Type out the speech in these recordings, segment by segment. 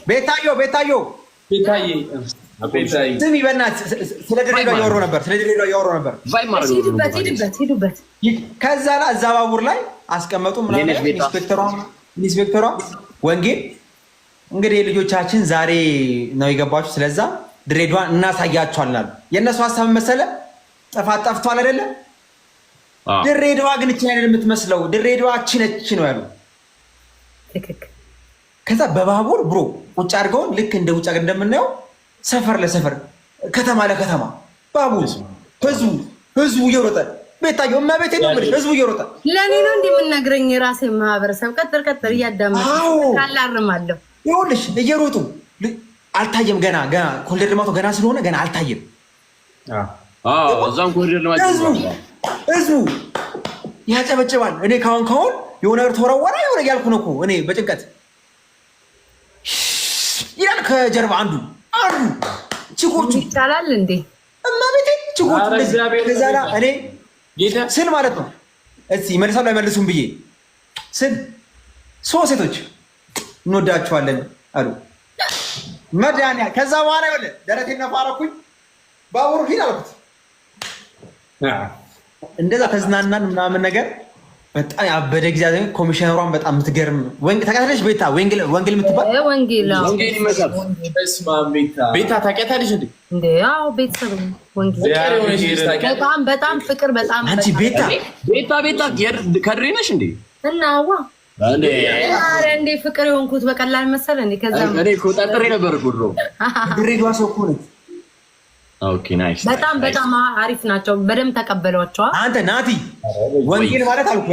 ቤታዮ ስሚ በእናትህ ስለ ድሬዳዋ እያወሩ ነበር። ሂዱበት። ከዛ ላይ እዛ ባቡር ላይ አስቀመጡ ምናምን ኢንስፔክተሯ ወንጌል እንግዲህ ልጆቻችን ዛሬ ነው የገባችሁ፣ ስለዛ ድሬዳዋን እናሳያቸዋለን። የእነሱ ሀሳብ መሰለ ጥፋት ጠፍቷል አይደለ? ድሬዳዋ ግን እቺ አይደል የምትመስለው፣ ድሬዳዋ እቺ ነው ያሉ። ከዛ በባቡር ብሮ ቁጭ አድርገውን ልክ እንደ ውጭ ሀገር እንደምናየው ሰፈር ለሰፈር ከተማ ለከተማ ባቡር ህዝቡ እየሮጠ ቤታየው እመቤቴ ነው የምልሽ፣ ህዝቡ እየሮጠ ለኔ ነው እንደምነግረኝ የራሴ ማህበረሰብ ቀጥር እያዳመጥኩ ካላርማለሁ። ይኸውልሽ እየሮጡ አልታየም። ገና ኮሪደር ልማቱ ገና ስለሆነ ገና አልታየም። እዛም ኮሪደር ልማቱ ህዝቡ ያጨበጭባል። እኔ ካሁን የሆነ ነገር ተወረወረ የሆነ ያልኩ ነው እኮ እኔ በጭንቀት ይላል ከጀርባ አንዱ ችኮቹ ይቻላል እንዴ እማቤቴ ችኮቹ ከዛላ እኔ ስል ማለት ነው እስቲ መልሳሉ አይመልሱም ብዬ ስል ሶስት ሴቶች እንወዳቸዋለን አሉ መድኃኒያ። ከዛ በኋላ ይኸውልህ ደረቴን ነፋ አደረኩኝ። ባቡሩ ሂድ አልኩት። እንደዛ ተዝናናን ምናምን ነገር በጣም ያበደ ጊዜ። ኮሚሽነሯን በጣም የምትገርም ታውቂያታለሽ? ወንጌል የምትባል ቤታ ታውቂያታለሽ እንዴ? አዎ ቤተሰብ በጣም ፍቅር በጣም አንቺ ቤታ ከድሬ ነሽ እንዴ? እናዋ እንዴ ፍቅር የሆንኩት በቀላል መሰለ እንዴ? ከዛ እኔ እኮ ጠርጥሬ ነበር እኮ ድሮ። ድሬዳዋ ሰው እኮ ነች። ኦኬ ናይስ። በጣም አሪፍ ናቸው። በደንብ ተቀበሏቸዋል። አንተ ናቲ ወንጌል ማለት አልኩ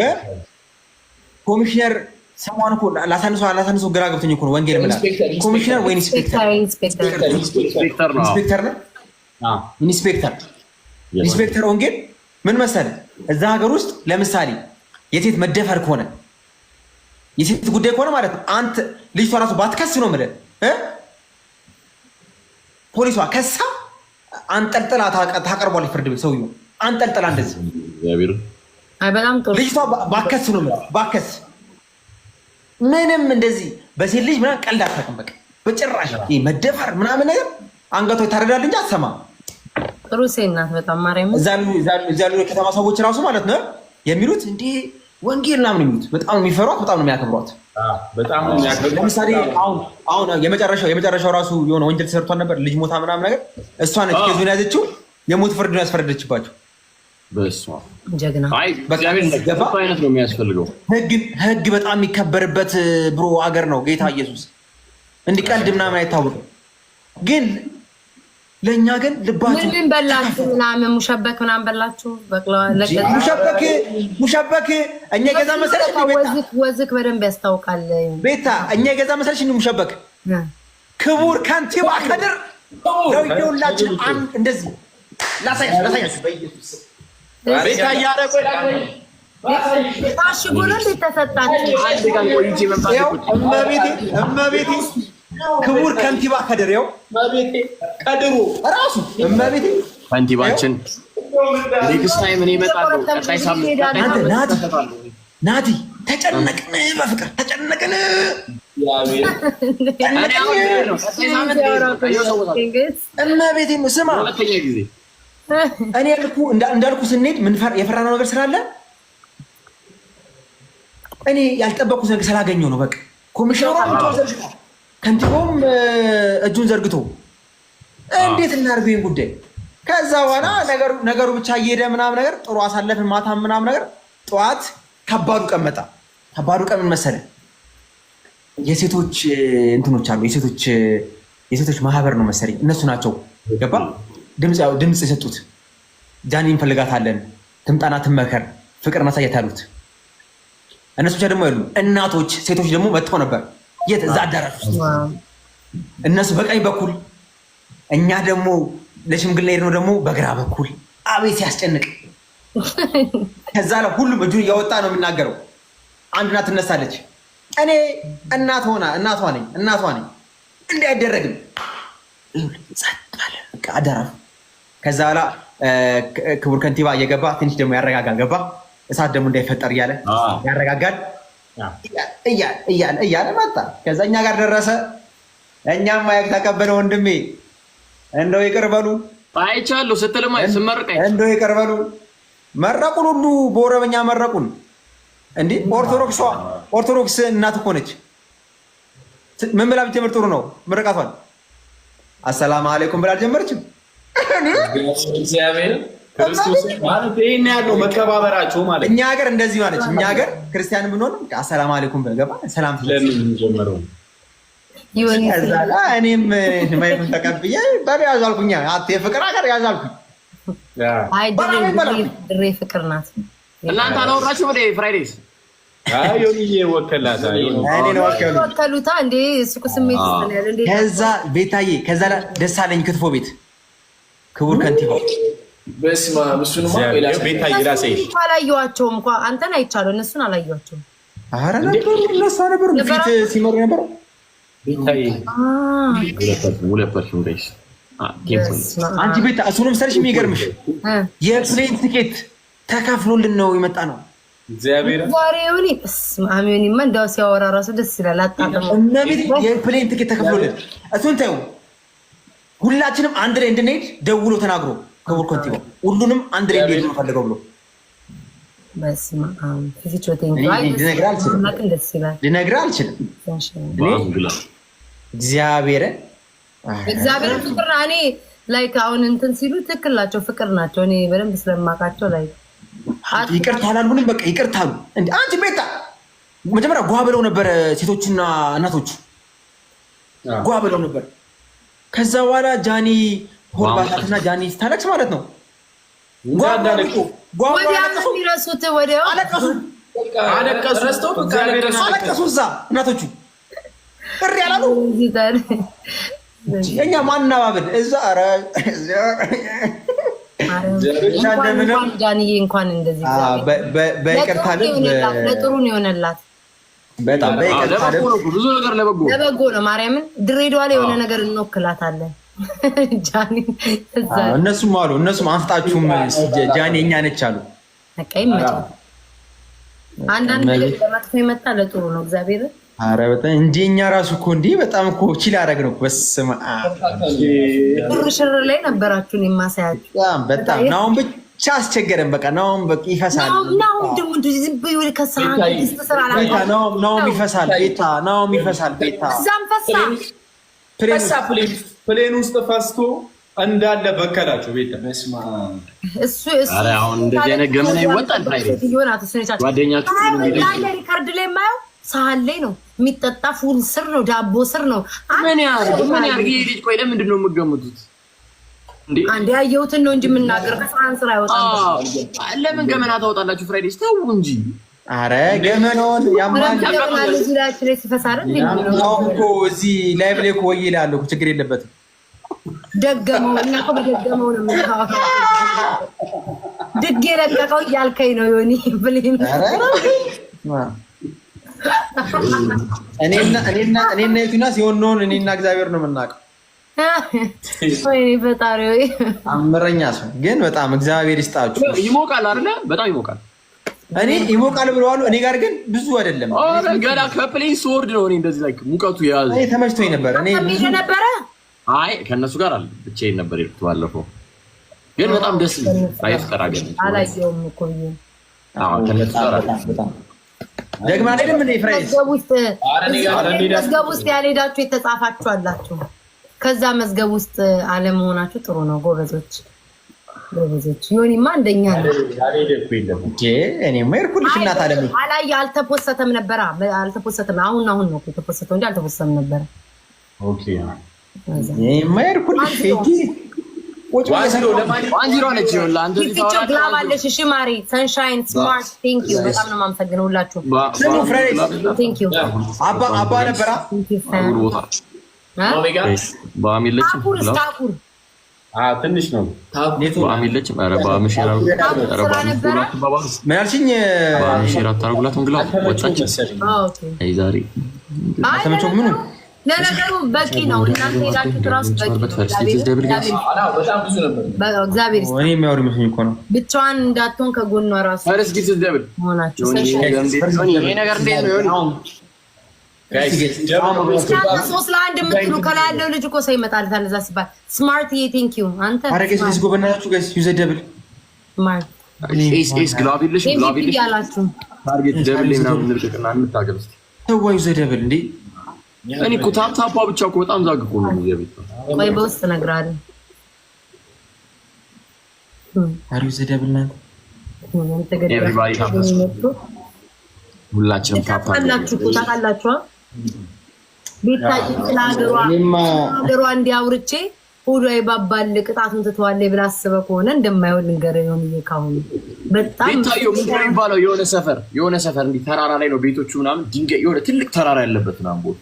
ኮሚሽነር ሰማን እኮ ላሳንሰው ግራ ገብቶኝ እኮ ነው። ወንጌል ማለት ኮሚሽነር ወይ ኢንስፔክተር ነው። ኢንስፔክተር ወንጌል ምን መሰለህ እዛ ሀገር ውስጥ ለምሳሌ የሴት መደፈር ከሆነ የሴት ጉዳይ ከሆነ ማለት ነው አንተ ልጅቷ ራሱ ባትከስ ነው የምልህ ፖሊሷ ከሳ አንጠልጥላ ታቀርቧለች ፍርድ ቤት። ሰውዬው አንጠልጥላ እንደዚህ በጣም ጥሩ ልጅቷ ባከስ ነው የምልህ ባከስ ምንም እንደዚህ በሴት ልጅ ምናምን ቀልድ አታውቅም። በቃ በጭራሽ መደፈር ምናምን ነገር አንገቷ ይታረዳል እንጂ አትሰማም። ጥሩ ሴት ናት በጣም ማርያም። እዛ ያሉ የከተማ ሰዎች ራሱ ማለት ነው የሚሉት እንዴ ወንጌል ምናምን የሚሉት በጣም የሚፈሯት በጣም ነው የሚያከብሯት። ለምሳሌ አሁን የመጨረሻው ራሱ የሆነ ወንጀል ተሰርቷል ነበር፣ ልጅ ሞታ ምናምን ነገር እሷ ነች ኬዙን ያዘችው፣ የሞት ፍርድ ነው ያስፈረደችባቸው። ጀግና አይነት ነው የሚያስፈልገው። ህግ በጣም የሚከበርበት ብሮ ሀገር ነው። ጌታ ኢየሱስ እንዲቀልድ ምናምን አይታወቅም። ግን ለእኛ ግን ልባችሁ ምን በላችሁ ምናምን ሙሸበክ ምናምን በላችሁ። ሙሸበክ እኛ የገዛ መሰለሽ ወዝክ በደንብ ያስታውቃል። ቤታ እኛ የገዛ መሰለሽ ሙሸበክ ክቡር ከንቲባ ከድር ለሁላችን እንደዚህ ላሳያችሁ በኢየሱስ ቤታ እያደረጉ ታሽጎ ነው የተሰጣችሁ። እመቤቴ ክቡር ከንቲባ ከድር ያው ቀድሩ ራሱ እመቤቴ ከንቲባችን ኔክስት ታይም እኔ እመጣለሁ። ቀጣይ ሳምንት ናቲ ተጨነቅን፣ በፍቅር ተጨነቅን። እመቤቴ ስማ እኔ እንዳልኩ ስንሄድ የፈራነው ነገር ስላለ እኔ ያልጠበቅኩት ነገር ስላገኘው ነው። በቃ ኮሚሽነሯ ከንቲባውም እጁን ዘርግቶ እንዴት እናድርገው ይህን ጉዳይ። ከዛ በኋላ ነገሩ ብቻ እየሄደ ምናምን ነገር ጥሩ አሳለፍን። ማታ ምናምን ነገር ጠዋት ከባዱ ቀን መጣ። ከባዱ ቀን ምን መሰለህ? የሴቶች እንትኖች አሉ፣ የሴቶች ማህበር ነው መሰለኝ እነሱ ናቸው ገባ ድምፅ የሰጡት። ጃኒ እንፈልጋታለን፣ ትምጣና ትመከር፣ ፍቅር ማሳየት ያሉት እነሱ ብቻ ደግሞ ያሉ እናቶች ሴቶች ደግሞ መጥተው ነበር። የት እዛ አዳራሽ ውስጥ እነሱ በቀኝ በኩል እኛ ደግሞ ለሽምግልና ሄድነው ደግሞ በግራ በኩል። አቤት ሲያስጨንቅ። ከዛ ላይ ሁሉም እጁን እያወጣ ነው የሚናገረው። አንድ እናት ትነሳለች። እኔ እናቷ ነኝ እንዲህ አይደረግም አዳራሹ። ከዛ በኋላ ክቡር ከንቲባ እየገባ ትንሽ ደግሞ ያረጋጋል። ገባ እሳት ደግሞ እንዳይፈጠር እያለ ያረጋጋል እያለ መጣ። ከዛ እኛ ጋር ደረሰ። እኛም ማይክ ተቀበለ ወንድሜ። እንደው ይቅር በሉ አይቻለሁ ስትልማ ስመርቀኝ እንደው ይቅር በሉ። መረቁን ሁሉ በኦሮምኛ መረቁን። እንዴ ኦርቶዶክስ እናት እኮ ነች። ምን ብላ ብትጀምር ጥሩ ነው? ምርቃቷን አሰላሙ አለይኩም ብላ አልጀመረችም። እግዚአብሔር ክርስቶስ ማለት ይሄን ያለው መከባበራቸው ማለት እኛ ሀገር እንደዚህ ማለች። እኛ ሀገር ክርስቲያን ብንሆንም አሰላሙ አለይኩም ብለገባ ሰላም ለምን ጀመረው እኔም ማይኩን ተቀብዬ በል ያዝ አልኩኝ። የፍቅር ሀገር ያዝ አልኩኝ። አይ ድሬ ፍቅር ናት። እናንተ አላወራችሁ ወደ ፍራይዴስ ዮኒዬ ወከላታ ወከሉታ እንዴ እሱ ስሜት ይስተናል እንዴ። ከዛ ቤታዬ ከዛ ደሳለኝ ክትፎ ቤት ክቡር ከንቲባው በስማ እሱንማ ቤታዬ ራሴ አላየኋቸውም እንኳን አንተን አይቻለሁ፣ እነሱን አላየኋቸውም። ኧረ ነበሩ እነሱ ነበሩ ፊት ሲመሩ ነበር። ቤታዬ ሁለት ፐርሰንት አንቺ ቤታ እሱንም ሰርሽ የሚገርምሽ የፕሌን ትኬት ተከፍሎልን ነው የመጣ ነው። እግዚአብሔር ዛሬውኒ አሚዮኒማ እንዳው ሲያወራ ራሱ ደስ ይላል። አጣጣም እና ቤት የፕሌን ትኬት ተከፍሎልን እሱን ታዩ ሁላችንም አንድ ላይ እንድንሄድ ደውሎ ተናግሮ ክቡር ከንቲባው ሁሉንም አንድ ላይ እንድንሄድ ነው ፈልገው ብሎ በስማ ፊፊቾቴን ጋር ልነግርህ አልችልም። እግዚአብሔር ፍቅር እኔ ላይክ አሁን እንትን ሲሉ ትክክል ናቸው፣ ፍቅር ናቸው። እኔ በደንብ ስለማውቃቸው ላይ ይቅርታ አላልኩንም። በቃ ይቅርታ አሉ። እንዴ አንቺ ቤታ መጀመሪያ ጓ ብለው ነበር ሴቶችና እናቶች ጓ ብለው ነበር። ከዛ በኋላ ጃኒ ሆርባታትና ጃኒ ስታለቅስ ማለት ነው አለቀሱ። እዛ እናቶቹ ቅር ያላሉ እኛ ማናባብል እዛ ጃንዬ እንኳን እንደዚህ በይቅርታ ለጥሩ ነው የሆነላት። በጣም በይቅርታ ብዙ ነገር ለበጎ ነው። ማርያምን ድሬዳዋ ላይ የሆነ ነገር እንወክላታለን። ጃኒ እነሱም አሉ እነሱም አንፍጣችሁም ጃኒ እኛ ነች አሉ። በቃ ይመጣል። አንዳንድ ነገር ለመጥፎ ይመጣ ለጥሩ ነው። እግዚአብሔር ኧረ በጣም እንጂ እኛ ራሱ እኮ እንዲህ በጣም እኮ ቺል አደረግ ነው። በስመ አብ ሽር ላይ ነበራችሁን የማሳያችሁ በጣም ናውን ብቻ አስቸገረን። በቃ ናውን በቃ ይፈሳል። ናውን ደግሞ ዝም ብሎ ከሳን ተሰራ ናውን ይፈሳል። ቤታ ናውን ይፈሳል። ቤታ እዛም ፈሳ ፕሌን ውስጥ ፈስቶ እንዳለ በከላቸው ቤታ በስመ አብ እሱ ኧረ አሁን እንደዚህ አይነት ገመና ይወጣል። ፍራይዴ ይሆናል ተሰነቻችሁ ጓደኛችሁ ሪካርድ ላይ ማየው ሳህን ላይ ነው የሚጠጣ፣ ፉል ስር ነው፣ ዳቦ ስር ነው። ምን ያርግ ይሄ ልጅ? ቆይ ለምንድን ነው የምትገምቱት እንዴ? አንዴ ያየሁትን ነው እንጂ የምናገር ከፍራንስ ላይ አይወጣም። ለምን ገመና ታወጣላችሁ? ፍራይዴስ ተው እንጂ። አረ ገመናውን ያማል እዚህ ላይ ሲፈሳረ እኮ እዚህ ላይቭ ላይ እኮ ወይ ይላል እኮ ችግር የለበትም። ደገመው እና እኮ በደገመው ነው የምታወራው። ድጌ ለቀቀው እያልከኝ ነው ዮኒ ብሌን። እኔና ዩቲናስ የሆነውን እኔና እግዚአብሔር ነው የምናውቀው። ወይኔ ፈጣሪ ወይ አምረኛ ሰው ግን በጣም እግዚአብሔር ይስጣችሁ። ይሞቃል አይደለ? በጣም ይሞቃል። እኔ ይሞቃል ብለዋል። እኔ ጋር ግን ብዙ አይደለም። ኦሬ ገና ከፕሌን ስወርድ ነው እኔ እንደዚህ ላይክ ሙቀቱ ያዘ። እኔ ተመችቶኝ ነበር። እኔ ብዙ ነበረ። አይ ከነሱ ጋር አለ ብቻዬን ነበር የሄድኩት ባለፈው። ግን በጣም ደስ ይላል። ራይት ቀራገኝ አላየውም እኮ ይሄ ከነሱ ጋር አለ ደግማ አይደለም እኔ ፍራይስ መዝገብ ውስጥ ያልሄዳችሁ የተጻፋችሁ አላችሁ። ከዛ መዝገብ ውስጥ አለመሆናችሁ ጥሩ ነው። ጎበዞች ዮኒማ እንደኛ ነው። እኔማ የሄድኩልሽ እናት አለም አላየ አልተፖሰተም ነበረ። አልተፖሰተም። አሁን ነው የተፖሰተው እንጂ አልተፖሰተም ነበረ። ኦኬ እኔማ የሄድኩልሽ እሺ ማሪ ሰንሻይን ስማርት ቴንክ ዩ በጣም ነው የማመሰግነው ሁላችሁ። አባ ነበራ ትንሽ ነው ምን አልሽኝ? ምኑ ለነገሩ በቂ ነው። እናንተ ሄዳችሁት እራሱ በቂ ነው። ብቻዋን እንዳትሆን ከጎኗ እራሱ ሆናችሁ ሶስት ለአንድ የምትሉ ከላይ ያለው ልጅ እኮ ሰው ይመጣልታል እዛ ሲባል ስማርት ቴንክ ዩ አንተ አረጋስ ልጅ ጎበናችሁ ጋይስ ዩዘ ደብል ስማርት ኤስ ግላቢልሽ ያላችሁ ታርጌት ደብል ምናምን እንርቅና እንታገል እስቲ ተዋዩ ዘ ደብል እንዴ እኔ እኮ ታፕ ብቻ እኮ በጣም ዛግቆ ነው የሚገቢት ቆይ በውስጥ እነግርሃለሁ አሪው ዘ ደብል ናት ኤቭሪባዲ ታፕስ ሁላችንም ታፕ ታውቃላችሁ ቤታዬ ስለሀገሯ እንዲያውርቼ ሆዷ ይባባል ቅጣቱን ትተዋለች ብላ አስበህ ከሆነ እንደማይሆን ልንገርህ ነው ካሁን በጣም ቤታዬ ምንድነው የሚባለው የሆነ ሰፈር እንዲህ ተራራ ላይ ነው ቤቶቹ ምናምን ድንጋይ የሆነ ትልቅ ተራራ ያለበት ምናምን ቦታ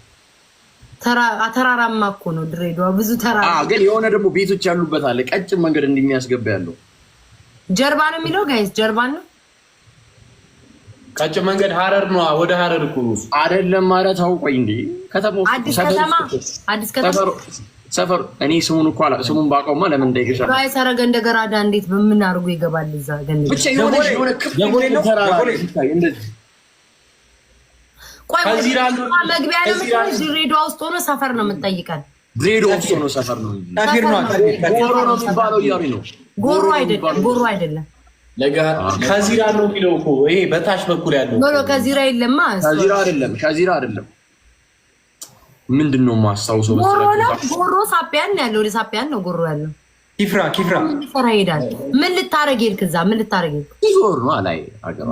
ተራራማ እኮ ነው ድሬዳዋ ብዙ ተራራ ግን የሆነ ደግሞ ቤቶች ያሉበት አለ ቀጭን መንገድ እንደሚያስገባ ያለው ጀርባ ነው የሚለው ጋይስ ጀርባ ነው ቀጭን መንገድ ሐረር ነው ወደ ሐረር እኮ ነው አይደለም ማለት አውቆይ እንዴ ከተማው አዲስ ከተማ ሰፈር እኔ ስሙን እኮ ስሙን ባውቀውማ ለምን እንዳይገሻ ጋይስ አረገ እንደገራ እንዴት በምን አድርጎ ይገባል እዛ ገንደ ብቻ የሆነ የጎሌ ነው ተራራ እንደዚህ ቆይ መግቢያ ነው ድሬዳዋ ውስጥ ሆኖ ሰፈር ነው የምትጠይቀን ድሬዳዋ ውስጥ ሆኖ ሰፈር ነው ጎሮ ነው የሚባለው እያሉኝ ነው ጎሮ አይደለም ከዚራ ነው የሚለው እኮ ይሄ በታች በኩል ያለው ነው ከዚራ የለማ ከዚራ አይደለም ምንድነው ማስታውሰው ጎሮ ሳፒያን ያለው ወደ ሳፒያን ነው ጎሮ ያለው ኪፍራ ምን ፈራ ይሄዳል ምን ልታረግ ሄድክ እዛ ምን ልታረግ ሄድክ ዞር ነው አላይ አገባ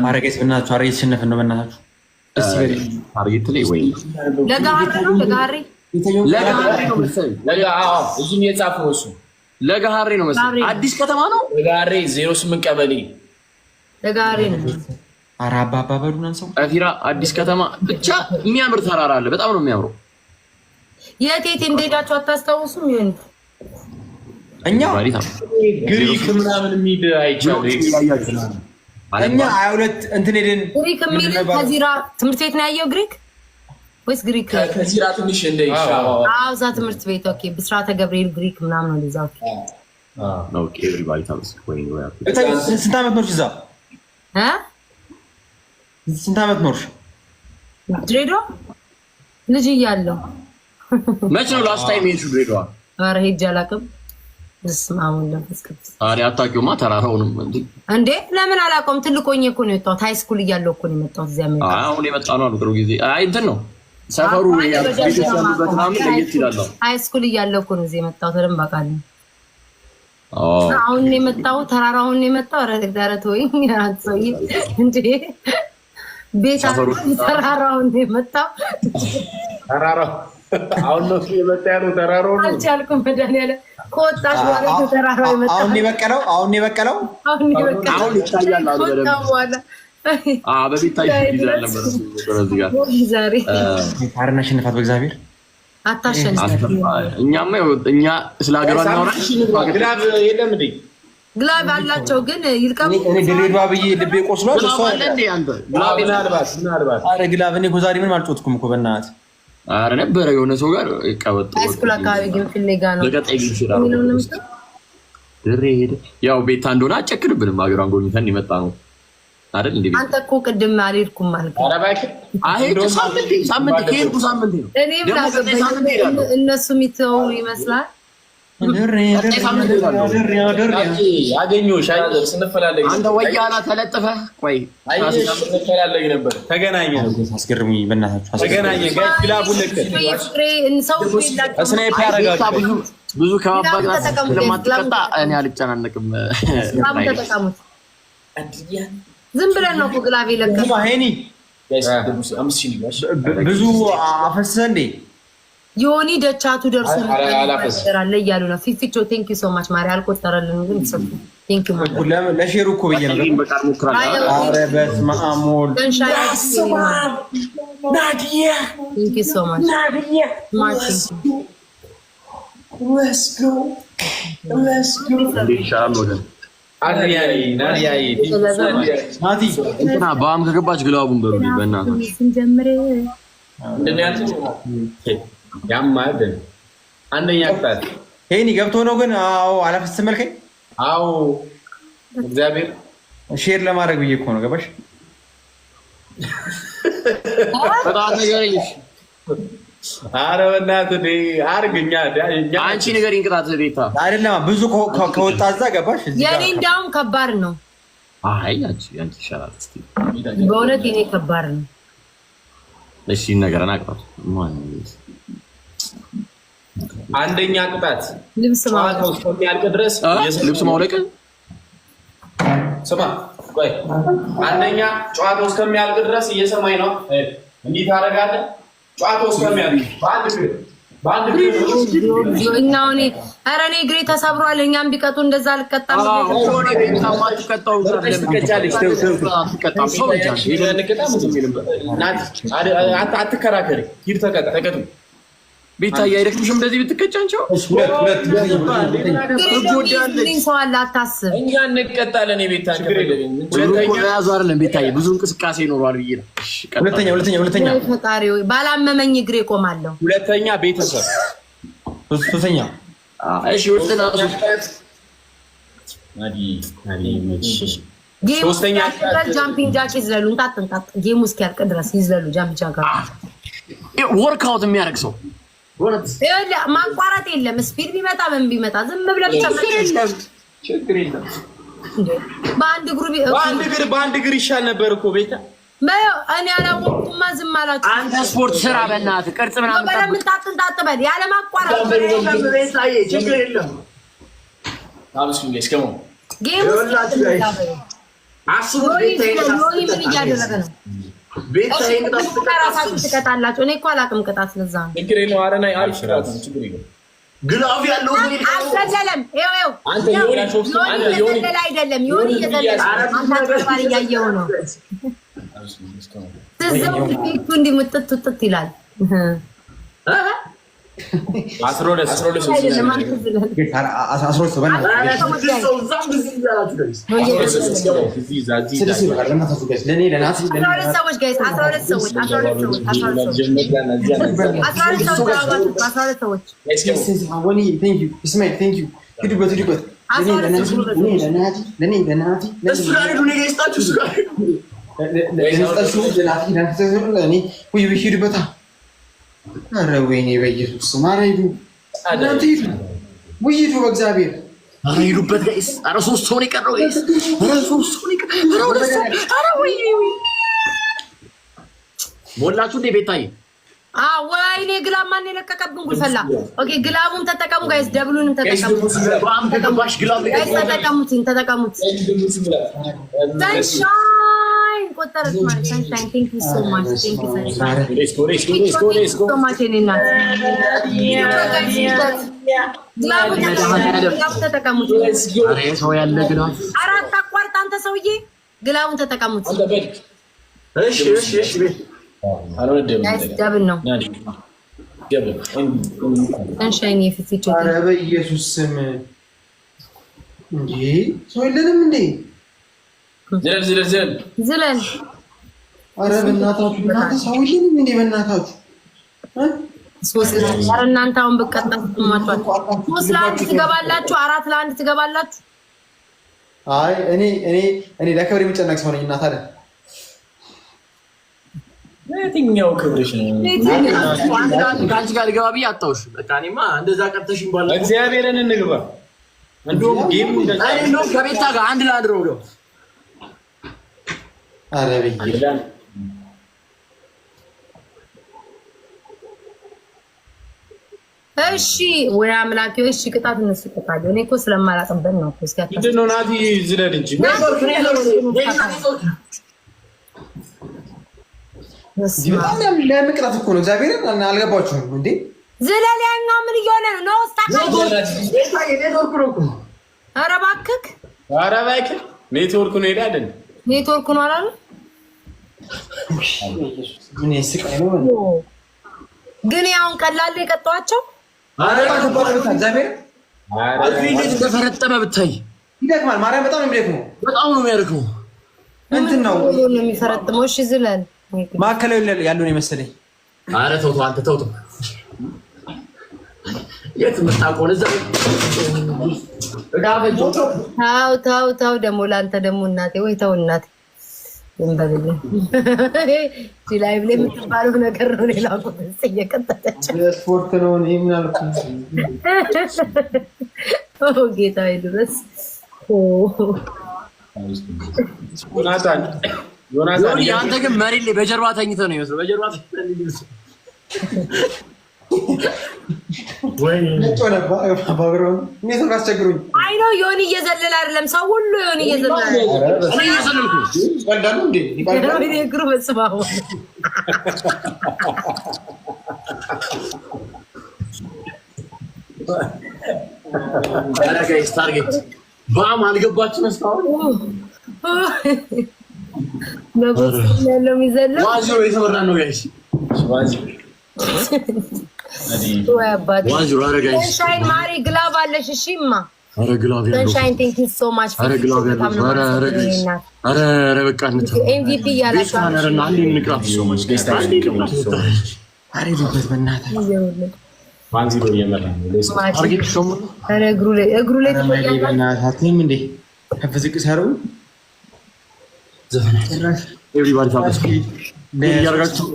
አረጋስ በእናትህ አረጋስ ሲነፍ ነው በእናታችሁ እስቲ በል ታርጌት ላይ ወይ ለጋሪ ነው እዚህም የጻፈው እሱ ለጋሪ ነው መሰለኝ አዲስ ከተማ ነው ለጋሪ 08 ቀበሌ ለጋሪ ነው አራባባ በሉናን ሰው አፊራ አዲስ ከተማ ብቻ የሚያምር ተራራ አለ በጣም ነው የሚያምረው የት እንደሄዳችሁ አታስታውሱም ይሄን እኛ ግሪክ ምናምን የሚል አይቻለሁ እኛ 22 እንትን ሄደን ግሪክ የሚል ከዚራ ትምህርት ቤት ነው ያየው ግሪክ ወይስ ግሪክ ከዚራ ትንሽ እንደይሻው እዛ ትምህርት ቤት ኦኬ ብስራተ ገብርኤል ግሪክ ምናምን ነው እዛው ኦኬ ኤቭሪባዲ ታምስ ወይ ነው ያ ስንት ዓመት ኖርሽ እዛ ስንት ዓመት ኖርሽ ድሬዳዋ ልጅ እያለሁ መች ነው ላስት ታይም ሄድሽው ድሬዳዋ ኧረ ሄጄ አላውቅም እስማውን ለፍስከት አሪ አታውቂውማ ተራራውንም እንዴ ለምን አላውቀውም ትልቆኝ እኮ ነው የወጣሁት ሃይ ስኩል እያለሁ እኮ ነው የመጣሁት እዚያ ምን አሁን የመጣ ነው አልኩ ጊዜ አይ እንትን ነው ሰፈሩ ያሉበት ምናምን ለየት ይላል ሃይ ስኩል እያለሁ እኮ ነው እዚህ የመጣሁት በደንብ አውቃለሁ አሁን የመጣው ተራራውን የመጣው ረጋረት ወይ ያንሰይ እንዴ ቤት ተራራውን የመጣው ተራራው አሁን ነው የመጣው ተራራው ነው አልቻልኩም መድኃኒዓለም ከወጣሽ በኋላ ተራራው የመጣው አሁን የበቀለው አሁን ይታያል አሁን በቤት ይላል ነበር ስለዚህ ጋር ዛሬ ታርና ሽንፋት በእግዚአብሔር አታሸንፍ እኛ ስለ ሀገሯ እናወራ ግላብ የለም እንዴ ግላብ አላቸው ግን ይልቀሙ እኔ ድሬዳዋ ብዬ ልቤ ቆስሏል እሷ አለ እንዴ አንተ ምናልባት አረ ግላብ እኔ እኮ ዛሬ ምንም አልጮትኩም እኮ በእናትህ አረ ነበረ የሆነ ሰው ጋር ይቀበጥ ሃይስኩል አካባቢ ግን ፍለጋ ነው ለቀጣይ ግን ይችላል ድሬ ሄደ ያው ቤታ እንደሆነ አጨክንብንም ሀገሯን ጎብኝተን ይመጣ ነው አይደል እንዴ አንተ እኮ ቅድም አልሄድኩም ማለት ነው አረባክ አሄድ ሳምንት ከሄድኩ ሳምንት ነው እኔም እነሱ የሚተው ይመስላል አገኘሁሽ አይደል ስንፈላለግ አንተ ወያላ ተለጥፈ ቆይ ስንፈላለግ ነበር ተገናኘን አስገርሙኝ በእናታችሁ ተገናኘን ጋር ግላቡን ለከ ስናይፕ ያረጋችሁ ብዙ ከባባግ ስለማትቀጣ እኔ አልጨናነቅም ተጠቀሙት ዝም ብለን ነው ግላብ ይለቀቅ ሄኒ ብዙ አፈሰሰ እንዴ ዮኒ ደቻቱ ደርሶ አለ እያሉ ነው ፊፊቾ ቴንክ ዩ ሶ ማች ማሪ አልቆጠረልን ግን ሰው ቴንክ ዩ ለሼሩ እኮ ብዬ ነው ኧረ በስመ አብ ወልድ ናዲያ ቴንክ ዩ ሶ ማች ማርቲን let's go ናቲ እንትና በአም ከገባች ግላቡን በሉ በእናትህ ስንጀምር ያማደ አንደኛ ቅጣት ሄኒ ገብቶ ነው ግን አዎ አላፈስም መልከኝ አዎ እግዚአብሔር ሼር ለማድረግ ብዬ እኮ ነው ገባሽ ቅጣት ንገረኝ። ኧረ በእናትህ አድርግኛ። አንቺ ንገሪኝ ቅጣት ቤታ። አይደለም ብዙ ከወጣ እዛ ገባሽ። የኔ እንዳውም ከባድ ነው። አይ አንቺ ይሻላል። እስኪ በእውነት የኔ ከባድ ነው። እሺ ነገረና ቅጣት አንደኛ ቅጣት ልብስ ማውለቅ እስከሚያልቅ ድረስ ልብስ ማውለቅ። ስማ ቆይ፣ አንደኛ ጨዋታው እስከሚያልቅ ድረስ እየሰማኝ ነው። እንዲህ ታደርጋለህ። ጨዋታው እስከሚያልቅ በአንድ እኔ እግሬ ተሰብሯል። እኛም ቢቀጡ እንደዛ አልቀጣም። አትከራከሪ። ሂድ ተቀጡ። ቤታዬ አይደክምሽም እንደዚህ ብትቀጫንቸው? ሰው አለ አታስብ። እኛ እንቀጣለን። የቤታ ያዙ አይደለም ቤታዬ፣ ብዙ እንቅስቃሴ ይኖረዋል ብዬ ነው። ሁለተኛ ፈጣሪ ባላመመኝ እግሬ ቆማለሁ። ሁለተኛ ቤተሰብ። ሶስተኛ ሶስተኛ ጃምፒንግ ጃክ ይዝለሉ። እንጣጥ ጌሙ እስኪያልቅ ድረስ ይዝለሉ። ጃምፒንግ ጃክ ወርክአውት የሚያደርግ ሰው ማቋረጥ የለም። ስፒድ ቢመጣ ምን ቢመጣ ዝም ብለህ ብቻ ችግር የለም። በአንድ እግር ይሻል ነበር እኮ ቤታ። እኔ አላወቅኩማ፣ ዝም አላችሁ። አንተ ስፖርት ስራ በእናትህ ቅርጽ ምናምን በለምን ታጥንጣጥበል ያለ ማቋረጥ ችግር የለም። ጌሙ ምን እያደረገ ነው? ራሳችሁ ትቀጣላችሁ። እኔ እኮ አላውቅም ቅጣት። ለዛ ነው ግላፍ ያለው አልዘለለም። እየዘለለ አይደለም። ዮኒ እየዘለለ አንተ አጥባሪ እያየሁ ነው። ትዝም ፊቱ እንዲህ ሙጥት ውጥት ይላል። 12 ኧረ ወይኔ በኢየሱስ ስም ኧረ ሂዱ እናንተ ሂዱ፣ ውይይቱ በእግዚአብሔር ኧረ ሂዱበት ጋይስ። ኧረ 3 ሰው ነው የቀረው ጋይስ። ኧረ 3 ሰው ነው የቀረው። ኧረ 2 ሰው። ኧረ ወይኔ ሞላችሁ እንደ ቤታዬ። ወይኔ ግላብ ማን የለቀቀብን? ጉልፈላ። ኦኬ ግላቡን ተጠቀሙ ጋይስ፣ ደብሉንም ተጠቀሙ። ተቀባሽ ግላብ ጋይስ ተጠቀሙት። ሰንሻይን ቆጠረች ማለት ሰንሻይን። ቴንክ ዩ ሶ ማች። ቴንክ ዩ ሰንሻይን። ሶ ማች እኔና ግላቡን ተጠቀሙት። ኧረ ሰው ያለ ግላብ። አራት አቋርጥ አንተ ሰውዬ፣ ግላቡን ተጠቀሙት። እሺ ደብል ነው ሰንሻይን። የፊት ኧረ በኢየሱስ ስም እንዴ ሰው የለንም እንዴ? ዝለል። ኧረ በእናታችሁ እናንተ ሰው የለንም እንዴ? በእናታችሁ ኧረ እናንተ አሁን በቀጣ ትማቷል። 3 ለ1 ትገባላችሁ፣ 4 ለ1 ትገባላችሁ። አይ እኔ ለክብር የሚጨነቅ ሰው ነኝ። እናት አለ የትኛው ክብርሽ ነው? ከአንቺ ጋር ልገባ ብዬ አጣሁሽ። በቃ እኔማ እንደዛ ቀጥተሽኝ ባለ እግዚአብሔርን እንግባ። እንደውም ጌም ከቤታ ጋር 1 ለ1 ነው ነው። ኧረ በይ እሺ ወይ አምላኬ። እሺ ቅጣት እነሱ ይቀጣሉ። እኔ እኮ ስለማላቀበል ነው እኮ። እስኪ ምንድን ነው ናቲ ዝለል እንጂ በጣም ለምቅጣት እኮ ነው። እግዚአብሔርን አልገባችሁም እንዴ? ዝለል ያኛው ምን እየሆነ ነው? ነው ስታካይ ኧረ እባክህ ኔትወርክ ነው ሄዳ አይደል? ኔትወርክ ነው አላሉ። ምን ስቃይ ነው ግን ያውን ቀላል የቀጣዋቸው። እግዚአብሔር እንደፈረጠመ ብታይ ይደክማል። ማርያም በጣም ነው የሚደክመው። በጣም ነው የሚያደርገው። እንትን ነው የሚፈረጥመው። እሺ ዝለል ማዕከላዊ ያለው ነው የመሰለኝ። ኧረ ተው አንተ ተው የት የምታውቀውን እዛ ተው። ደግሞ ለአንተ ደግሞ እናቴ ወይ ተው እናቴ እንበልልኝ ላይ ብለ የምትባለው ነገር ነው። ሌላ ቁጥስ እየቀጠለች ስፖርት ነው። እኔ ምን አልኩኝ? ጌታዬ ድረስ ዮናታን አንተ ግን መሬት ላይ በጀርባ ተኝተህ ነው ይመስለው። በጀርባ አይ ነው ዮኒ እየዘለለ አይደለም። ሰው ሁሉ ዮኒ እየዘለለ እግሩ በስማው ጋይስ ታርጌት ባም አልገባችም እስካሁን ለቦስ ያለው የሚዘለው ዋዚሮ የተመራ ነው ጋይስ ዋዚሮ ዋዚሮ አረ ጋይስ ሻይን ማሪ ግላብ አለሽ እሺማ አረ ግላብ ያለው ሻይን ቴንክ ዩ ሶ ማች አረ ግላብ ያለው አረ በቃ እንት ኤምቪፒ ያላችሁ አረ አንዴ እንቅራፍ ሶ ማች ጋይስ አረ ይሉበት በእናትህ ዋዚሮ እየመራ ነው ሌስ ታርጌት ሾሙ አረ እግሩ ላይ በእናትህ እንዴ ከፍ ዝቅ ሰሩ ዘፈናት ኤቭሪባዲ ታውቃለህ ያርጋችሁ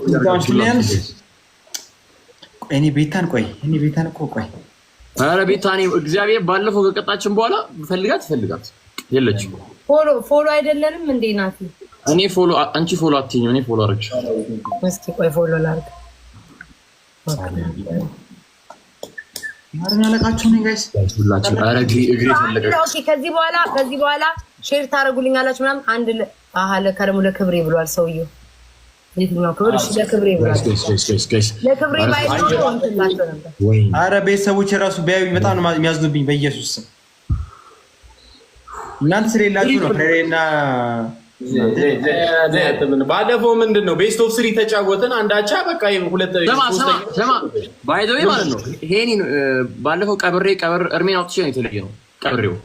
እኔ ቤታን እኮ ቆይ አረ ቤታኔ እግዚአብሔር ባለፈው ከቀጣችን በኋላ ፈልጋት የለችም። ፎሎ አይደለንም እንዴ ናቲ? እኔ ፎሎ አንቺ ፎሎ አትይኝ እኔ ፎሎ አረግሽ። እስኪ ቆይ ፎሎ ላድርግ። ማርኛ ለቃችሁ ነው ጋይስ ሁላችሁ አረ እግሬ ተለቀቀ። ኦኬ ከዚህ በኋላ ሼር ታረጉልኛላችሁ ምናምን አንድ ለከረሙ ለክብሬ ብሏል ሰውየው። የትኛው ክብር? እሺ ለክብሬ ብሏል። ለክብሬ ባይሆን እንትላቸው ነበር። አረ ቤተሰቦች ራሱ ቢያዩኝ በጣም ነው የሚያዝኑብኝ በኢየሱስ ስም። እናንተ ስለሌላችሁ ነው ፍሬና ባለፈው ምንድን ነው ቤስት ኦፍ 3 ተጫወትን አንዳቻ በቃ ሁለት ሰማ ባይ ዘ ወይ ማለት ነው። ሄኒ ባለፈው ቀብር እርሜን አውጥቼ ነው የተለየ ነው ቀብሬው።